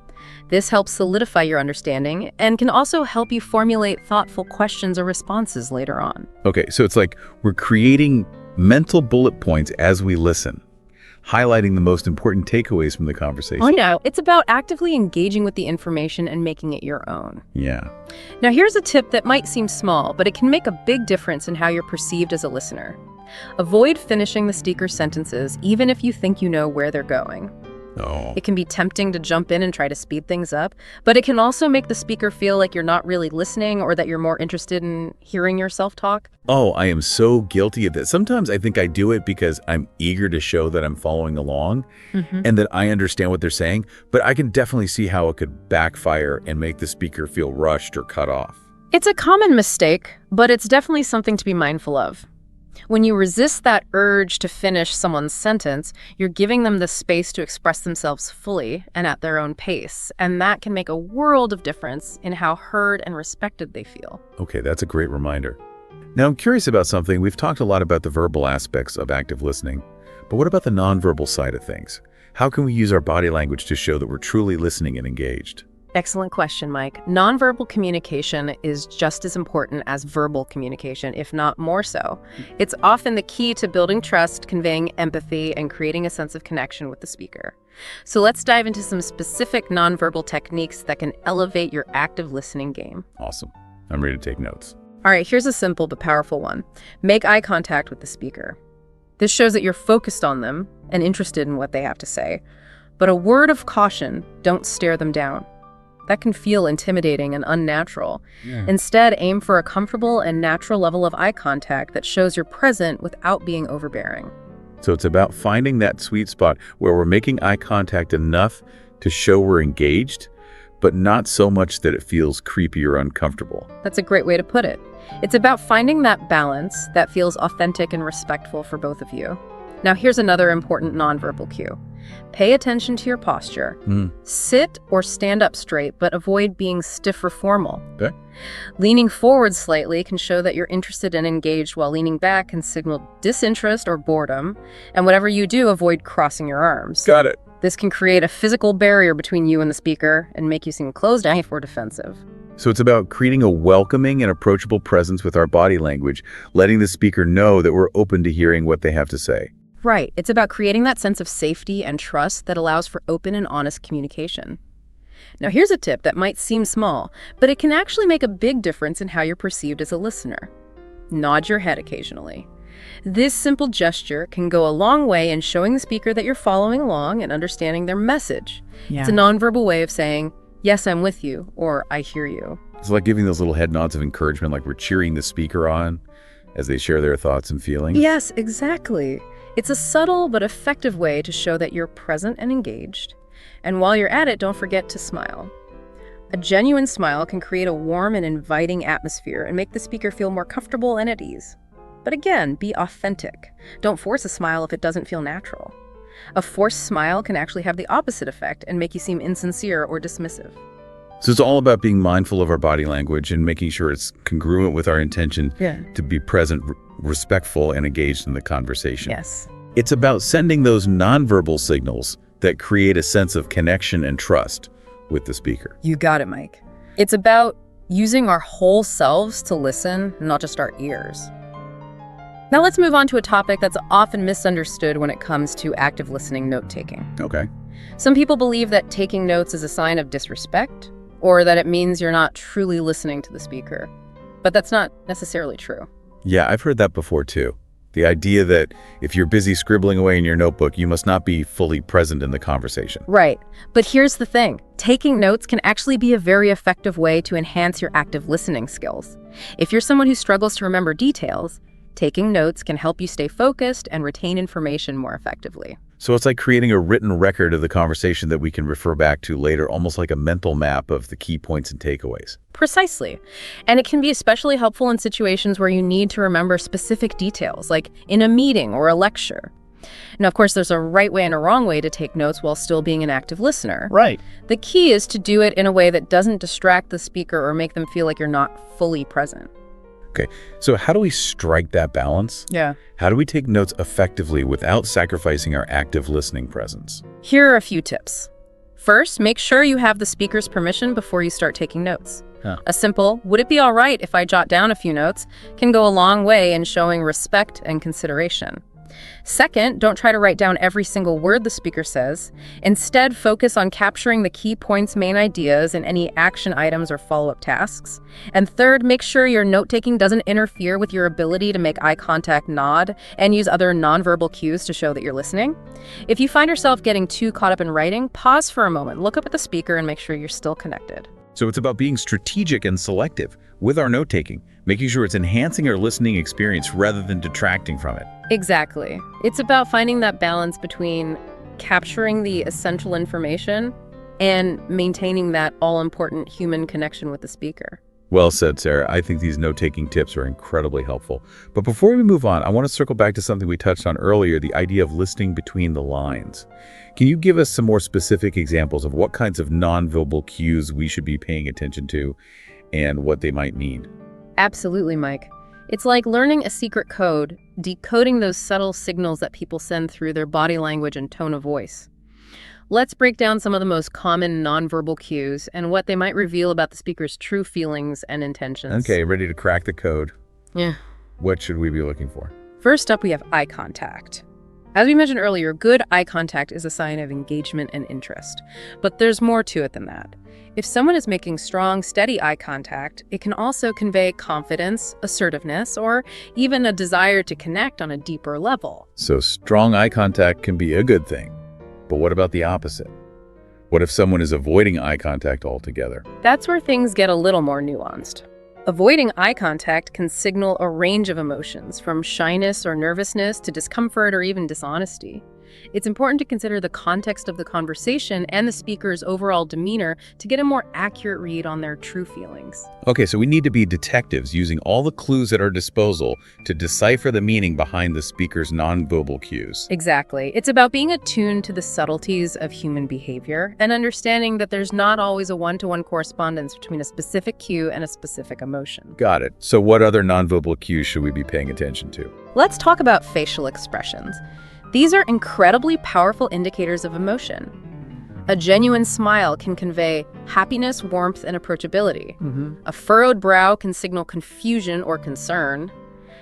This helps solidify your understanding and can also help you formulate thoughtful questions or responses later on. Okay, so it's like we're creating mental bullet points as we listen, highlighting the most important takeaways from the conversation. Oh no, it's about actively engaging with the information and making it your own. Yeah. Now here's a tip that might seem small, but it can make a big difference in how you're perceived as a listener. Avoid finishing the speaker's sentences, even if you think you know where they're going. Oh. It can be tempting to jump in and try to speed things up, but it can also make the speaker feel like you're not really listening or that you're more interested in hearing yourself talk. Oh, I am so guilty of this. Sometimes I think I do it because I'm eager to show that I'm following along and that I understand what they're saying, but I can definitely see how it could backfire and make the speaker feel rushed or cut off. It's a common mistake, but it's definitely something to be mindful of. When you resist that urge to finish someone's sentence, you're giving them the space to express themselves fully and at their own pace, and that can make a world of difference in how heard and respected they feel. Okay, that's a great reminder. Now, I'm curious about something. We've talked a lot about the verbal aspects of active listening, but what about the nonverbal side of things? How can we use our body language to show that we're truly listening and engaged? Excellent question, Mike. Nonverbal communication is just as important as verbal communication, if not more so. It's often the key to building trust, conveying empathy, and creating a sense of connection with the speaker. So let's dive into some specific nonverbal techniques that can elevate your active listening game. Awesome. I'm ready to take notes. All right, here's a simple but powerful one. Make eye contact with the speaker. This shows that you're focused on them and interested in what they have to say. But a word of caution, don't stare them down. That can feel intimidating and unnatural. Instead, aim for a comfortable and natural level of eye contact that shows you're present without being overbearing. So it's about finding that sweet spot where we're making eye contact enough to show we're engaged, but not so much that it feels creepy or uncomfortable. That's a great way to put it. It's about finding that balance that feels authentic and respectful for both of you. Now, here's another important nonverbal cue. Pay attention to your posture. Sit or stand up straight, but avoid being stiff or formal. Okay. Leaning forward slightly can show that you're interested and engaged, while leaning back can signal disinterest or boredom. And whatever you do, avoid crossing your arms. Got it. This can create a physical barrier between you and the speaker and make you seem closed off or defensive. So it's about creating a welcoming and approachable presence with our body language, letting the speaker know that we're open to hearing what they have to say. Right. It's about creating that sense of safety and trust that allows for open and honest communication. Now, here's a tip that might seem small, but it can actually make a big difference in how you're perceived as a listener. Nod your head occasionally. This simple gesture can go a long way in showing the speaker that you're following along and understanding their message. It's a nonverbal way of saying, "Yes, I'm with you," or "I hear you." It's like giving those little head nods of encouragement, like we're cheering the speaker on as they share their thoughts and feelings. Yes, exactly. It's a subtle but effective way to show that you're present and engaged. And while you're at it, don't forget to smile. A genuine smile can create a warm and inviting atmosphere and make the speaker feel more comfortable and at ease. But again, be authentic. Don't force a smile if it doesn't feel natural. A forced smile can actually have the opposite effect and make you seem insincere or dismissive. So it's all about being mindful of our body language and making sure it's congruent with our intention to be present, respectful, and engaged in the conversation. Yes. It's about sending those nonverbal signals that create a sense of connection and trust with the speaker. You got it, Mike. It's about using our whole selves to listen, not just our ears. Now let's move on to a topic that's often misunderstood when it comes to active listening note-taking. Okay. Some people believe that taking notes is a sign of disrespect, or that it means you're not truly listening to the speaker. But that's not necessarily true. Yeah, I've heard that before too. The idea that if you're busy scribbling away in your notebook, you must not be fully present in the conversation. Right. But here's the thing. Taking notes can actually be a very effective way to enhance your active listening skills. If you're someone who struggles to remember details, taking notes can help you stay focused and retain information more effectively. So it's like creating a written record of the conversation that we can refer back to later, almost like a mental map of the key points and takeaways. Precisely. And it can be especially helpful in situations where you need to remember specific details, like in a meeting or a lecture. Now, of course, there's a right way and a wrong way to take notes while still being an active listener. Right. The key is to do it in a way that doesn't distract the speaker or make them feel like you're not fully present. Okay, so how do we strike that balance? Yeah. How do we take notes effectively without sacrificing our active listening presence? Here are a few tips. First, make sure you have the speaker's permission before you start taking notes. A simple, "Would it be all right if I jot down a few notes?" can go a long way in showing respect and consideration. Second, don't try to write down every single word the speaker says. Instead, focus on capturing the key points, main ideas, and any action items or follow-up tasks. And third, make sure your note-taking doesn't interfere with your ability to make eye contact, nod, and use other nonverbal cues to show that you're listening. If you find yourself getting too caught up in writing, pause for a moment, look up at the speaker, and make sure you're still connected. So it's about being strategic and selective with our note-taking, making sure it's enhancing our listening experience rather than detracting from it. Exactly. It's about finding that balance between capturing the essential information and maintaining that all-important human connection with the speaker. Well said, Sarah. I think these note-taking tips are incredibly helpful. But before we move on, I want to circle back to something we touched on earlier, the idea of listening between the lines. Can you give us some more specific examples of what kinds of nonverbal cues we should be paying attention to and what they might mean? Absolutely, Mike. It's like learning a secret code, decoding those subtle signals that people send through their body language and tone of voice. Let's break down some of the most common nonverbal cues and what they might reveal about the speaker's true feelings and intentions. Okay, ready to crack the code. Yeah. What should we be looking for? First up, we have eye contact. As we mentioned earlier, good eye contact is a sign of engagement and interest. But there's more to it than that. If someone is making strong, steady eye contact, it can also convey confidence, assertiveness, or even a desire to connect on a deeper level. So strong eye contact can be a good thing. But what about the opposite? What if someone is avoiding eye contact altogether? That's where things get a little more nuanced. Avoiding eye contact can signal a range of emotions, from shyness or nervousness to discomfort or even dishonesty. It's important to consider the context of the conversation and the speaker's overall demeanor to get a more accurate read on their true feelings. Okay, so we need to be detectives using all the clues at our disposal to decipher the meaning behind the speaker's nonverbal cues. Exactly. It's about being attuned to the subtleties of human behavior and understanding that there's not always a one-to-one correspondence between a specific cue and a specific emotion. Got it. So what other nonverbal cues should we be paying attention to? Let's talk about facial expressions. These are incredibly powerful indicators of emotion. A genuine smile can convey happiness, warmth, and approachability. A furrowed brow can signal confusion or concern,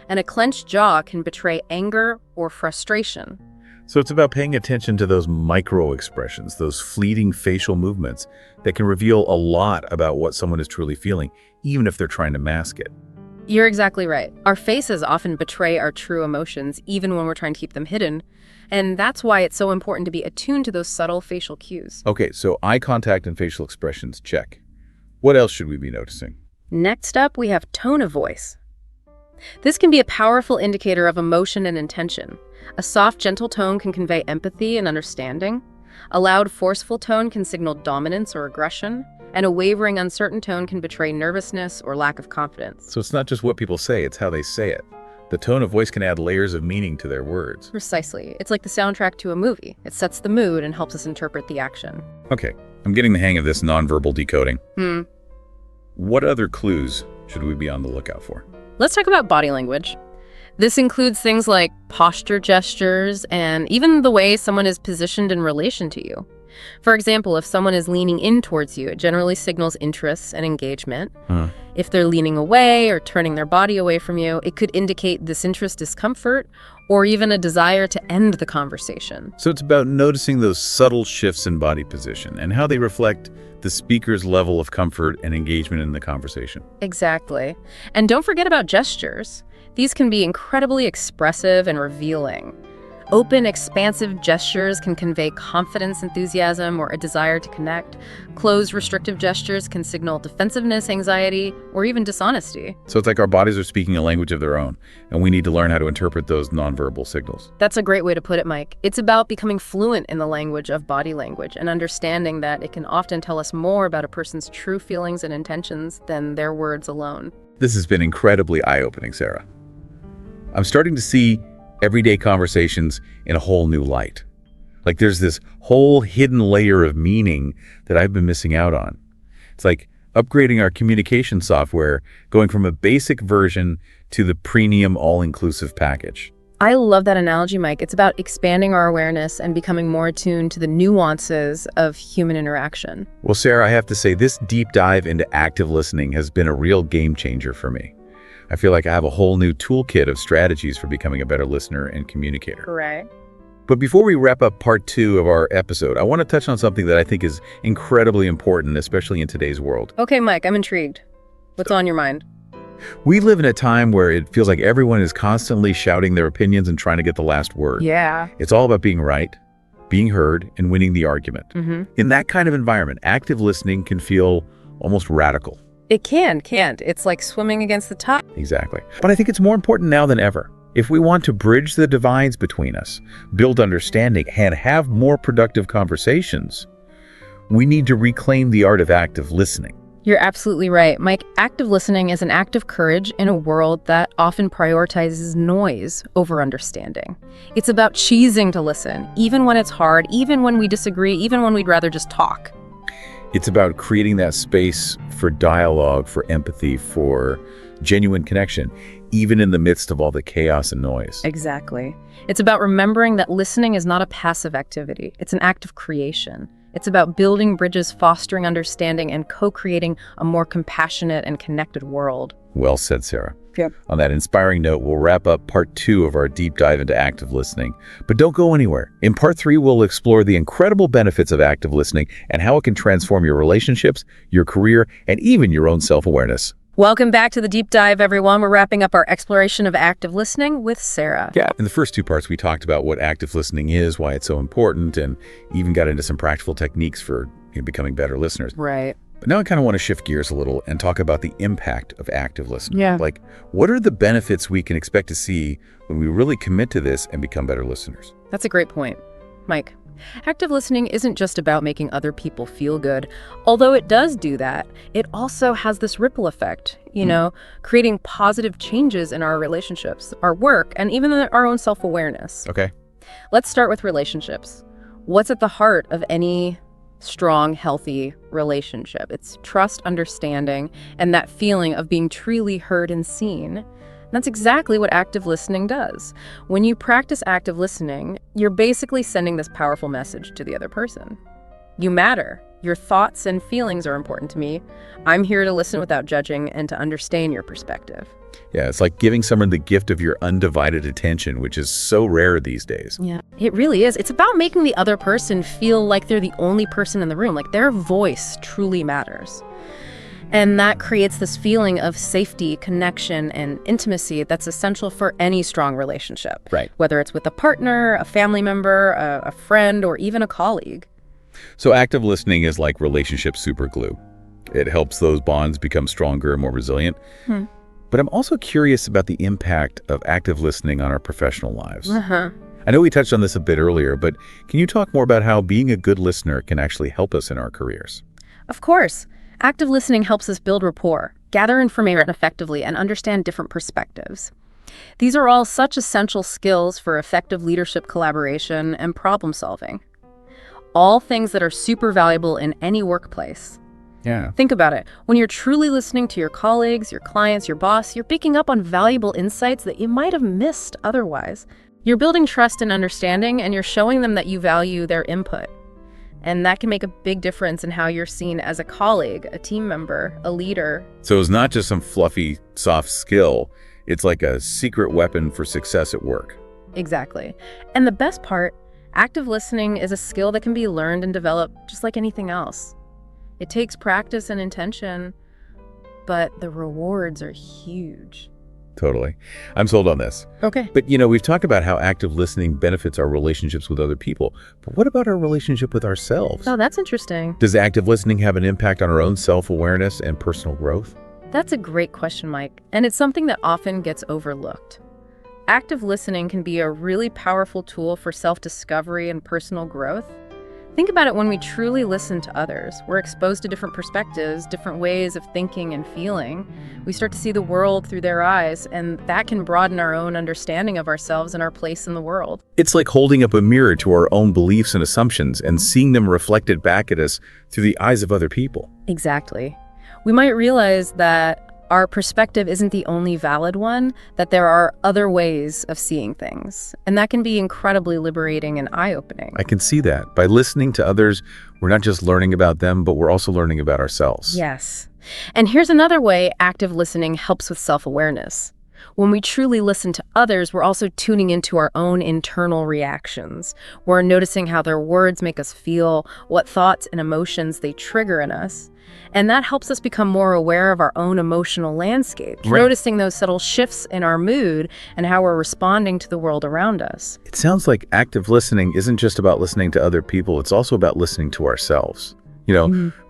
and a clenched jaw can betray anger or frustration. So it's about paying attention to those micro expressions, those fleeting facial movements that can reveal a lot about what someone is truly feeling, even if they're trying to mask it. You're exactly right. Our faces often betray our true emotions, even when we're trying to keep them hidden. And that's why it's so important to be attuned to those subtle facial cues. Okay, so eye contact and facial expressions, check. What else should we be noticing? Next up, we have tone of voice. This can be a powerful indicator of emotion and intention. A soft, gentle tone can convey empathy and understanding, A loud, forceful tone can signal dominance or aggression, and a wavering, uncertain tone can betray nervousness or lack of confidence. So it's not just what people say, it's how they say it. The tone of voice can add layers of meaning to their words. Precisely. It's like the soundtrack to a movie. It sets the mood and helps us interpret the action. Okay, I'm getting the hang of this nonverbal decoding. Hmm. What other clues should we be on the lookout for? Let's talk about body language. This includes things like posture gestures and even the way someone is positioned in relation to you. For example, if someone is leaning in towards you, it generally signals interest and engagement. If they're leaning away or turning their body away from you, it could indicate disinterest, discomfort, or even a desire to end the conversation. So it's about noticing those subtle shifts in body position and how they reflect the speaker's level of comfort and engagement in the conversation. Exactly. And don't forget about gestures. These can be incredibly expressive and revealing. Open, expansive gestures can convey confidence, enthusiasm, or a desire to connect. Closed, restrictive gestures can signal defensiveness, anxiety, or even dishonesty. So it's like our bodies are speaking a language of their own, and we need to learn how to interpret those nonverbal signals. That's a great way to put it, Mike. It's about becoming fluent in the language of body language and understanding that it can often tell us more about a person's true feelings and intentions than their words alone. This has been incredibly eye-opening, Sarah. I'm starting to see everyday conversations in a whole new light. Like there's this whole hidden layer of meaning that I've been missing out on. It's like upgrading our communication software, going from a basic version to the premium all-inclusive package. I love that analogy, Mike. It's about expanding our awareness and becoming more attuned to the nuances of human interaction. Well, Sarah, I have to say this deep dive into active listening has been a real game changer for me. I feel like I have a whole new toolkit of strategies for becoming a better listener and communicator. Right. But before we wrap up part 2 of our episode, I want to touch on something that I think is incredibly important, especially in today's world. Okay, Mike, I'm intrigued. What's on your mind? We live in a time where it feels like everyone is constantly shouting their opinions and trying to get the last word. Yeah. It's all about being right, being heard, and winning the argument. Mm-hmm. In that kind of environment, active listening can feel almost radical. It can't. It's like swimming against the tide. Exactly. But I think it's more important now than ever. If we want to bridge the divides between us, build understanding, and have more productive conversations, we need to reclaim the art of active listening. You're absolutely right. Mike, active listening is an act of courage in a world that often prioritizes noise over understanding. It's about choosing to listen, even when it's hard, even when we disagree, even when we'd rather just talk. It's about creating that space for dialogue, for empathy, for genuine connection, even in the midst of all the chaos and noise. Exactly. It's about remembering that listening is not a passive activity. It's an act of creation. It's about building bridges, fostering understanding, and co-creating a more compassionate and connected world. Well said, Sarah. Yep. On that inspiring note, we'll wrap up part 2 of our deep dive into active listening. But don't go anywhere. In part 3, we'll explore the incredible benefits of active listening and how it can transform your relationships, your career, and even your own self-awareness. Welcome back to the deep dive, everyone. We're wrapping up our exploration of active listening with Sarah. Yeah. In the first 2 parts, we talked about what active listening is, why it's so important, and even got into some practical techniques for becoming better listeners. Right. But now I kind of want to shift gears a little and talk about the impact of active listening. Yeah. Like, what are the benefits we can expect to see when we really commit to this and become better listeners? That's a great point. Mike, active listening isn't just about making other people feel good. Although it does do that, it also has this ripple effect, creating positive changes in our relationships, our work, and even our own self-awareness. Okay. Let's start with relationships. What's at the heart of any strong, healthy relationship? It's trust, understanding, and that feeling of being truly heard and seen. And that's exactly what active listening does. When you practice active listening, you're basically sending this powerful message to the other person. You matter. Your thoughts and feelings are important to me. I'm here to listen without judging and to understand your perspective. Yeah, it's like giving someone the gift of your undivided attention, which is so rare these days. Yeah, it really is. It's about making the other person feel like they're the only person in the room, like their voice truly matters. And that creates this feeling of safety, connection, and intimacy that's essential for any strong relationship. Right. Whether it's with a partner, a family member, a friend, or even a colleague. So active listening is like relationship superglue. It helps those bonds become stronger and more resilient. But I'm also curious about the impact of active listening on our professional lives. I know we touched on this a bit earlier, but can you talk more about how being a good listener can actually help us in our careers? Of course, active listening helps us build rapport, gather information effectively, and understand different perspectives. These are all such essential skills for effective leadership collaboration and problem solving. All things that are super valuable in any workplace. Yeah. Think about it. When you're truly listening to your colleagues, your clients, your boss, you're picking up on valuable insights that you might have missed otherwise. You're building trust and understanding, and you're showing them that you value their input. And that can make a big difference in how you're seen as a colleague, a team member, a leader. So it's not just some fluffy, soft skill. It's like a secret weapon for success at work. Exactly. And the best part, active listening is a skill that can be learned and developed just like anything else. It takes practice and intention, but the rewards are huge. Totally. I'm sold on this. Okay. But, we've talked about how active listening benefits our relationships with other people. But what about our relationship with ourselves? Oh, that's interesting. Does active listening have an impact on our own self-awareness and personal growth? That's a great question, Mike, and it's something that often gets overlooked. Active listening can be a really powerful tool for self-discovery and personal growth. Think about it. When we truly listen to others, we're exposed to different perspectives, different ways of thinking and feeling. We start to see the world through their eyes, and that can broaden our own understanding of ourselves and our place in the world. It's like holding up a mirror to our own beliefs and assumptions and seeing them reflected back at us through the eyes of other people. Exactly. We might realize that our perspective isn't the only valid one, that there are other ways of seeing things. And that can be incredibly liberating and eye-opening. I can see that. By listening to others, we're not just learning about them, but we're also learning about ourselves. Yes. And here's another way active listening helps with self-awareness. When we truly listen to others, we're also tuning into our own internal reactions. We're noticing how their words make us feel, what thoughts and emotions they trigger in us. And that helps us become more aware of our own emotional landscape, noticing those subtle shifts in our mood and how we're responding to the world around us. It sounds like active listening isn't just about listening to other people, it's also about listening to ourselves.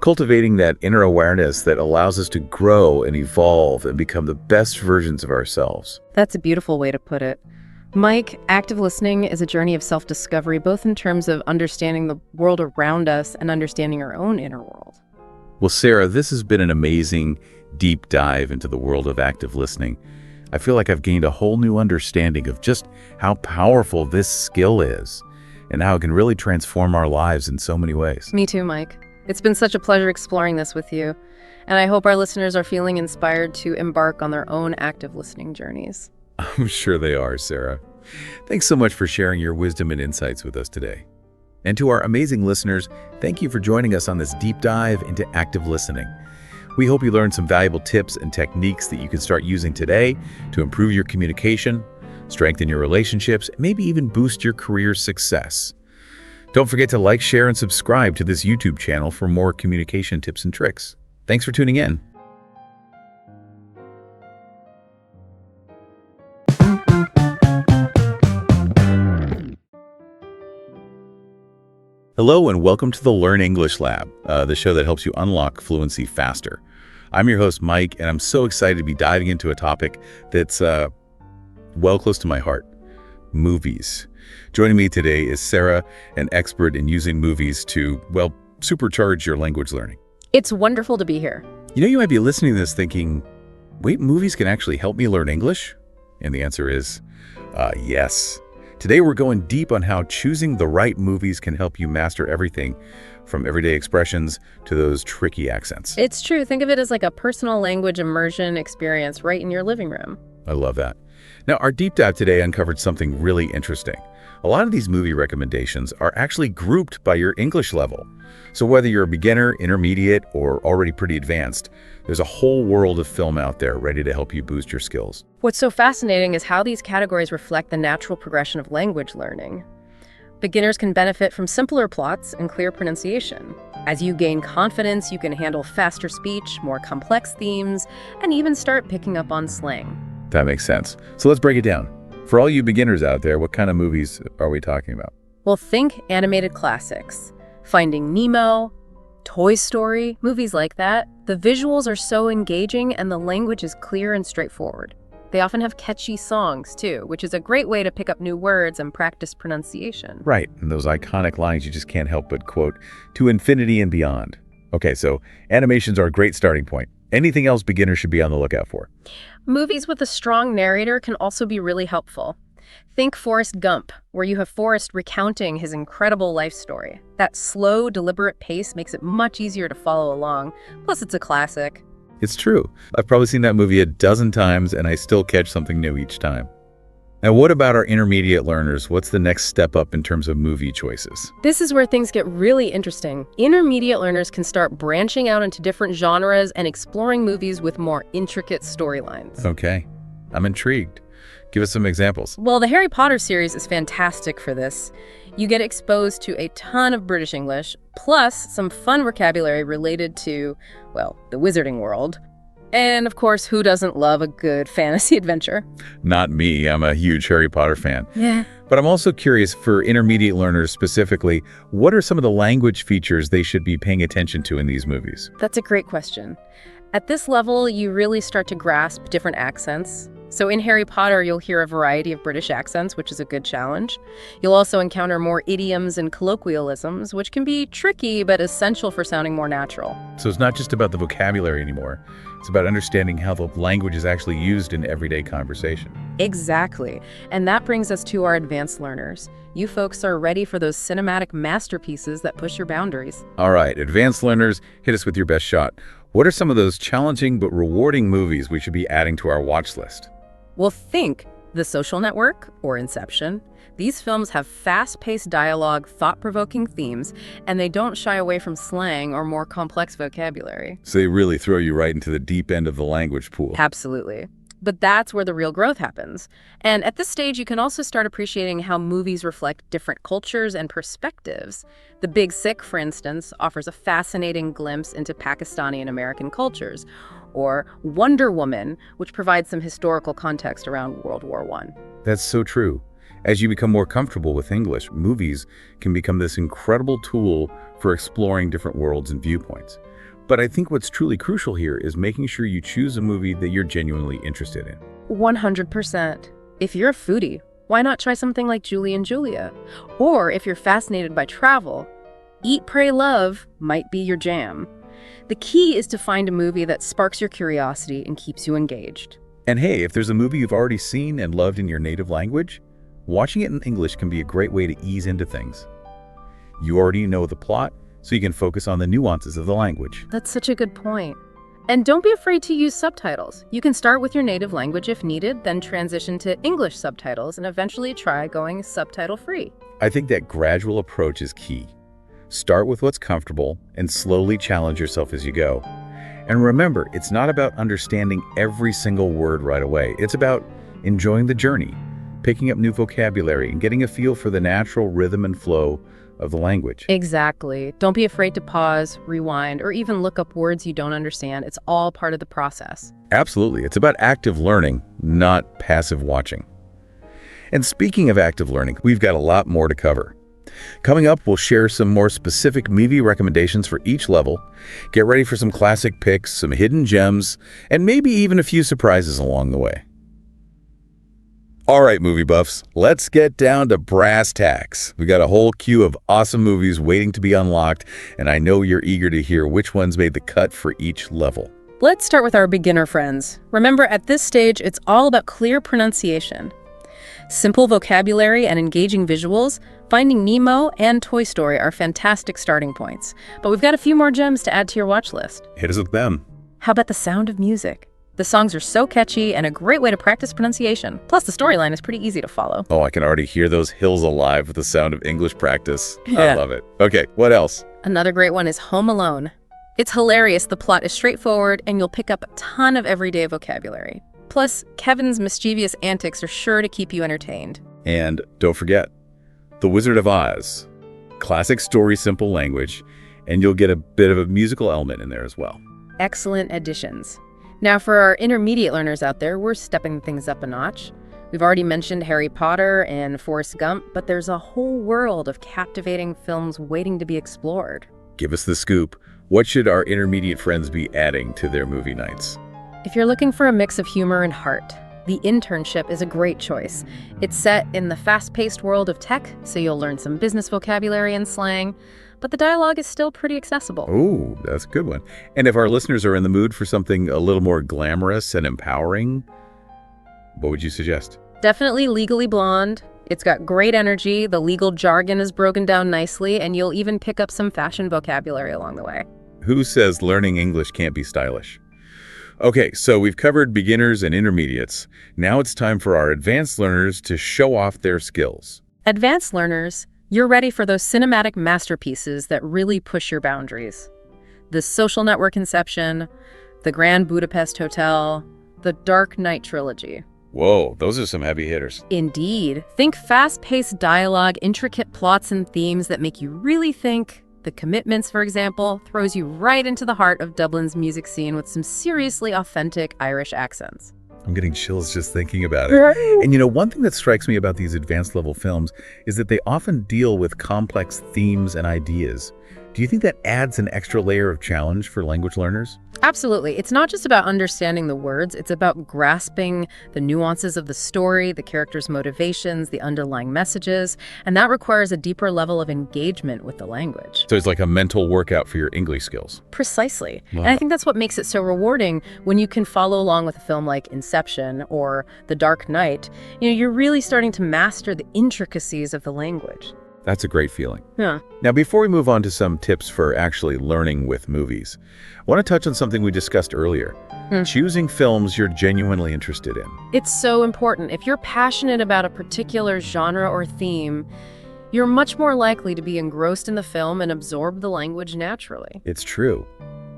Cultivating that inner awareness that allows us to grow and evolve and become the best versions of ourselves. That's a beautiful way to put it. Mike, active listening is a journey of self-discovery, both in terms of understanding the world around us and understanding our own inner world. Well, Sarah, this has been an amazing deep dive into the world of active listening. I feel like I've gained a whole new understanding of just how powerful this skill is and how it can really transform our lives in so many ways. Me too, Mike. It's been such a pleasure exploring this with you, and I hope our listeners are feeling inspired to embark on their own active listening journeys. I'm sure they are, Sarah. Thanks so much for sharing your wisdom and insights with us today. And to our amazing listeners, thank you for joining us on this deep dive into active listening. We hope you learned some valuable tips and techniques that you can start using today to improve your communication, strengthen your relationships, and maybe even boost your career success. Don't forget to like, share, and subscribe to this YouTube channel for more communication tips and tricks. Thanks for tuning in. Hello and welcome to the Learn English Lab, the show that helps you unlock fluency faster. I'm your host, Mike, and I'm so excited to be diving into a topic that's well close to my heart, movies. Joining me today is Sarah, an expert in using movies to, supercharge your language learning. It's wonderful to be here. You might be listening to this thinking, wait, movies can actually help me learn English? And the answer is, yes. Today we're going deep on how choosing the right movies can help you master everything from everyday expressions to those tricky accents. It's true. Think of it as like a personal language immersion experience right in your living room. I love that. Now, our deep dive today uncovered something really interesting. A lot of these movie recommendations are actually grouped by your English level. So whether you're a beginner, intermediate, or already pretty advanced, there's a whole world of film out there ready to help you boost your skills. What's so fascinating is how these categories reflect the natural progression of language learning. Beginners can benefit from simpler plots and clear pronunciation. As you gain confidence, you can handle faster speech, more complex themes, and even start picking up on slang. That makes sense. So let's break it down. For all you beginners out there, what kind of movies are we talking about? Well, think animated classics. Finding Nemo, Toy Story, movies like that. The visuals are so engaging and the language is clear and straightforward. They often have catchy songs, too, which is a great way to pick up new words and practice pronunciation. Right, and those iconic lines you just can't help but quote, "to infinity and beyond." Okay, so animations are a great starting point. Anything else beginners should be on the lookout for? Movies with a strong narrator can also be really helpful. Think Forrest Gump, where you have Forrest recounting his incredible life story. That slow, deliberate pace makes it much easier to follow along. Plus, it's a classic. It's true. I've probably seen that movie a dozen times, and I still catch something new each time. Now, what about our intermediate learners? What's the next step up in terms of movie choices? This is where things get really interesting. Intermediate learners can start branching out into different genres and exploring movies with more intricate storylines. Okay, I'm intrigued. Give us some examples. Well, the Harry Potter series is fantastic for this. You get exposed to a ton of British English, plus some fun vocabulary related to, well, the wizarding world. And of course, who doesn't love a good fantasy adventure? Not me. I'm a huge Harry Potter fan. Yeah. But I'm also curious, for intermediate learners specifically, what are some of the language features they should be paying attention to in these movies? That's a great question. At this level, you really start to grasp different accents. So in Harry Potter, you'll hear a variety of British accents, which is a good challenge. You'll also encounter more idioms and colloquialisms, which can be tricky but essential for sounding more natural. So it's not just about the vocabulary anymore. It's about understanding how the language is actually used in everyday conversation. Exactly. And that brings us to our advanced learners. You folks are ready for those cinematic masterpieces that push your boundaries. All right, advanced learners, hit us with your best shot. What are some of those challenging but rewarding movies we should be adding to our watch list? Well, think The Social Network or Inception. These films have fast-paced dialogue, thought-provoking themes, and they don't shy away from slang or more complex vocabulary. So they really throw you right into the deep end of the language pool. Absolutely. But that's where the real growth happens. And at this stage, you can also start appreciating how movies reflect different cultures and perspectives. The Big Sick, for instance, offers a fascinating glimpse into Pakistani and American cultures. Or Wonder Woman, which provides some historical context around World War I. That's so true. As you become more comfortable with English, movies can become this incredible tool for exploring different worlds and viewpoints. But I think what's truly crucial here is making sure you choose a movie that you're genuinely interested in. 100%. If you're a foodie, why not try something like Julie and Julia? Or if you're fascinated by travel, Eat, Pray, Love might be your jam. The key is to find a movie that sparks your curiosity and keeps you engaged. And hey, if there's a movie you've already seen and loved in your native language, watching it in English can be a great way to ease into things. You already know the plot, so you can focus on the nuances of the language. That's such a good point. And don't be afraid to use subtitles. You can start with your native language if needed, then transition to English subtitles, and eventually try going subtitle-free. I think that gradual approach is key. Start with what's comfortable and slowly challenge yourself as you go. And remember, it's not about understanding every single word right away. It's about enjoying the journey, picking up new vocabulary, and getting a feel for the natural rhythm and flow of the language. Exactly. Don't be afraid to pause, rewind, or even look up words you don't understand. It's all part of the process. Absolutely. It's about active learning, not passive watching. And speaking of active learning, we've got a lot more to cover. Coming up, we'll share some more specific movie recommendations for each level, get ready for some classic picks, some hidden gems, and maybe even a few surprises along the way. All right, movie buffs, let's get down to brass tacks. We got a whole queue of awesome movies waiting to be unlocked, and I know you're eager to hear which ones made the cut for each level. Let's start with our beginner friends. Remember, at this stage, it's all about clear pronunciation. Simple vocabulary and engaging visuals, Finding Nemo and Toy Story are fantastic starting points. But we've got a few more gems to add to your watch list. Hit us with them. How about The Sound of Music? The songs are so catchy and a great way to practice pronunciation. Plus, the storyline is pretty easy to follow. Oh, I can already hear those hills alive with the sound of English practice. Yeah. I love it. Okay, what else? Another great one is Home Alone. It's hilarious, the plot is straightforward, and you'll pick up a ton of everyday vocabulary. Plus, Kevin's mischievous antics are sure to keep you entertained. And don't forget, The Wizard of Oz. Classic story, simple language, and you'll get a bit of a musical element in there as well. Excellent additions. Now, for our intermediate learners out there, we're stepping things up a notch. We've already mentioned Harry Potter and Forrest Gump, but there's a whole world of captivating films waiting to be explored. Give us the scoop. What should our intermediate friends be adding to their movie nights? If you're looking for a mix of humor and heart, The internship is a great choice. It's set in the fast-paced world of tech, so you'll learn some business vocabulary and slang, but the dialogue is still pretty accessible. Oh, that's a good one. And if our listeners are in the mood for something a little more glamorous and empowering, what would you suggest? Definitely Legally Blonde. It's got great energy, the legal jargon is broken down nicely, and you'll even pick up some fashion vocabulary along the way. Who says learning English can't be stylish? Okay, so we've covered beginners and intermediates. Now it's time for our advanced learners to show off their skills. Advanced learners, you're ready for those cinematic masterpieces that really push your boundaries. The Social Network Inception, The Grand Budapest Hotel, The Dark Knight trilogy. Whoa, those are some heavy hitters. Indeed. Think fast-paced dialogue, intricate plots and themes that make you really think. The Commitments, for example, throws you right into the heart of Dublin's music scene with some seriously authentic Irish accents. I'm getting chills just thinking about it. And one thing that strikes me about these advanced level films is that they often deal with complex themes and ideas. Do you think that adds an extra layer of challenge for language learners? Absolutely. It's not just about understanding the words, it's about grasping the nuances of the story, the characters' motivations, the underlying messages, and that requires a deeper level of engagement with the language. So it's like a mental workout for your English skills. Precisely. Wow. And I think that's what makes it so rewarding when you can follow along with a film like Inception or The Dark Knight. You're really starting to master the intricacies of the language. That's a great feeling. Yeah. Now, before we move on to some tips for actually learning with movies, I want to touch on something we discussed earlier. Choosing films you're genuinely interested in. It's so important. If you're passionate about a particular genre or theme, you're much more likely to be engrossed in the film and absorb the language naturally. It's true.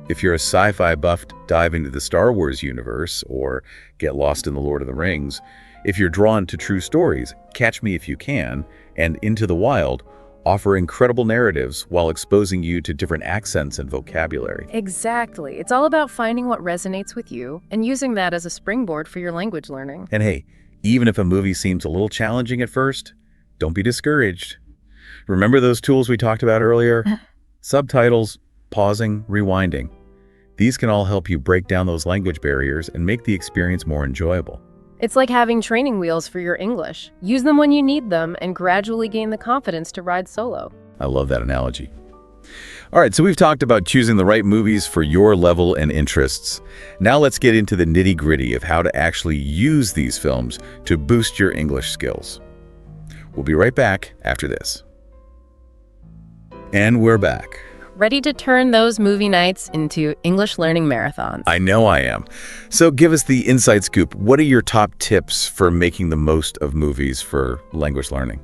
If you're a sci-fi buff, dive into the Star Wars universe or get lost in The Lord of the Rings. If you're drawn to true stories, Catch Me If You Can and Into the Wild offer incredible narratives while exposing you to different accents and vocabulary. Exactly. It's all about finding what resonates with you and using that as a springboard for your language learning. And hey, even if a movie seems a little challenging at first, don't be discouraged. Remember those tools we talked about earlier? Subtitles, pausing, rewinding. These can all help you break down those language barriers and make the experience more enjoyable. It's like having training wheels for your English. Use them when you need them and gradually gain the confidence to ride solo. I love that analogy. All right, so we've talked about choosing the right movies for your level and interests. Now let's get into the nitty-gritty of how to actually use these films to boost your English skills. We'll be right back after this. And we're back. Ready to turn those movie nights into English learning marathons. I know I am. So give us the inside scoop. What are your top tips for making the most of movies for language learning?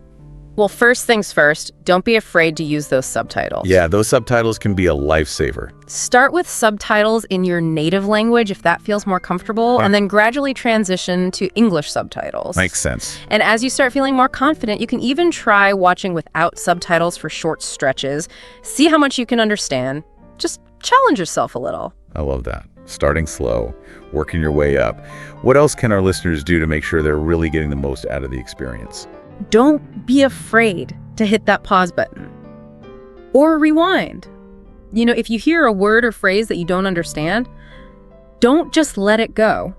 Well, first things first, don't be afraid to use those subtitles. Yeah, those subtitles can be a lifesaver. Start with subtitles in your native language if that feels more comfortable, and then gradually transition to English subtitles. Makes sense. And as you start feeling more confident, you can even try watching without subtitles for short stretches. See how much you can understand. Just challenge yourself a little. I love that. Starting slow, working your way up. What else can our listeners do to make sure they're really getting the most out of the experience? Don't be afraid to hit that pause button or rewind. If you hear a word or phrase that you don't understand, don't just let it go.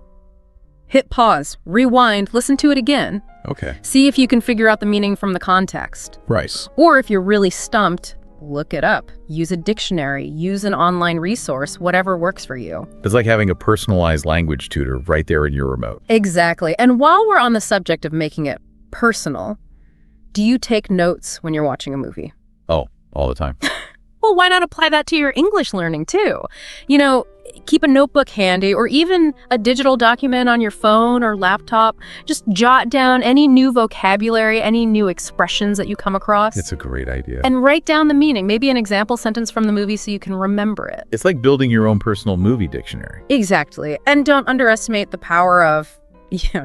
Hit pause, rewind, listen to it again. Okay. See if you can figure out the meaning from the context. Right. Or if you're really stumped, look it up. Use a dictionary, use an online resource, whatever works for you. It's like having a personalized language tutor right there in your remote. Exactly. And while we're on the subject of making it personal, do you take notes when you're watching a movie? Oh, all the time. Well, why not apply that to your English learning too? Keep a notebook handy or even a digital document on your phone or laptop. Just jot down any new vocabulary, any new expressions that you come across. It's a great idea. And write down the meaning, maybe an example sentence from the movie so you can remember it. It's like building your own personal movie dictionary. Exactly. And don't underestimate the power of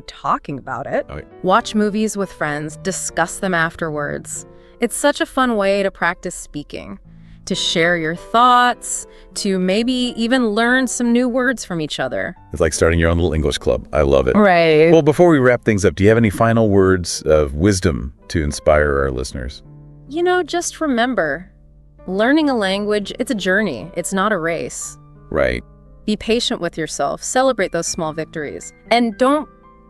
talking about it. Okay. Watch movies with friends, discuss them afterwards. It's such a fun way to practice speaking, to share your thoughts, to maybe even learn some new words from each other. It's like starting your own little English club. I love it. Right. Well, before we wrap things up, do you have any final words of wisdom to inspire our listeners? Just remember, learning a language, it's a journey. It's not a race. Right. Be patient with yourself. Celebrate those small victories. And don't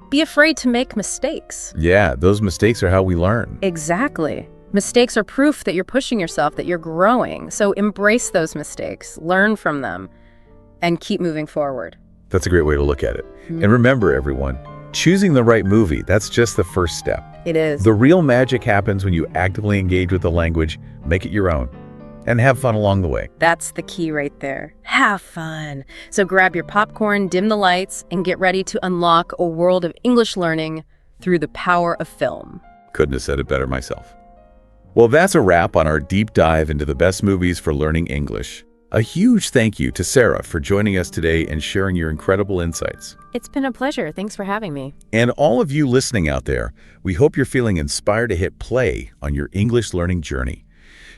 be afraid to make mistakes. Yeah, those mistakes are how we learn. Exactly. Mistakes are proof that you're pushing yourself, that you're growing. So embrace those mistakes, learn from them, and keep moving forward. That's a great way to look at it. And remember, everyone, choosing the right movie, that's just the first step. It is. The real magic happens when you actively engage with the language, make it your own, and have fun along the way. That's the key right there. Have fun. So grab your popcorn, dim the lights, and get ready to unlock a world of English learning through the power of film. Couldn't have said it better myself. Well, that's a wrap on our deep dive into the best movies for learning English. A huge thank you to Sarah for joining us today and sharing your incredible insights. It's been a pleasure. Thanks for having me. And all of you listening out there, we hope you're feeling inspired to hit play on your English learning journey.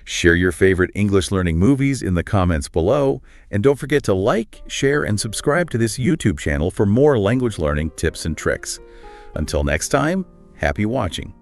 Share your favorite English learning movies in the comments below, and don't forget to like, share, and subscribe to this YouTube channel for more language learning tips and tricks. Until next time, happy watching.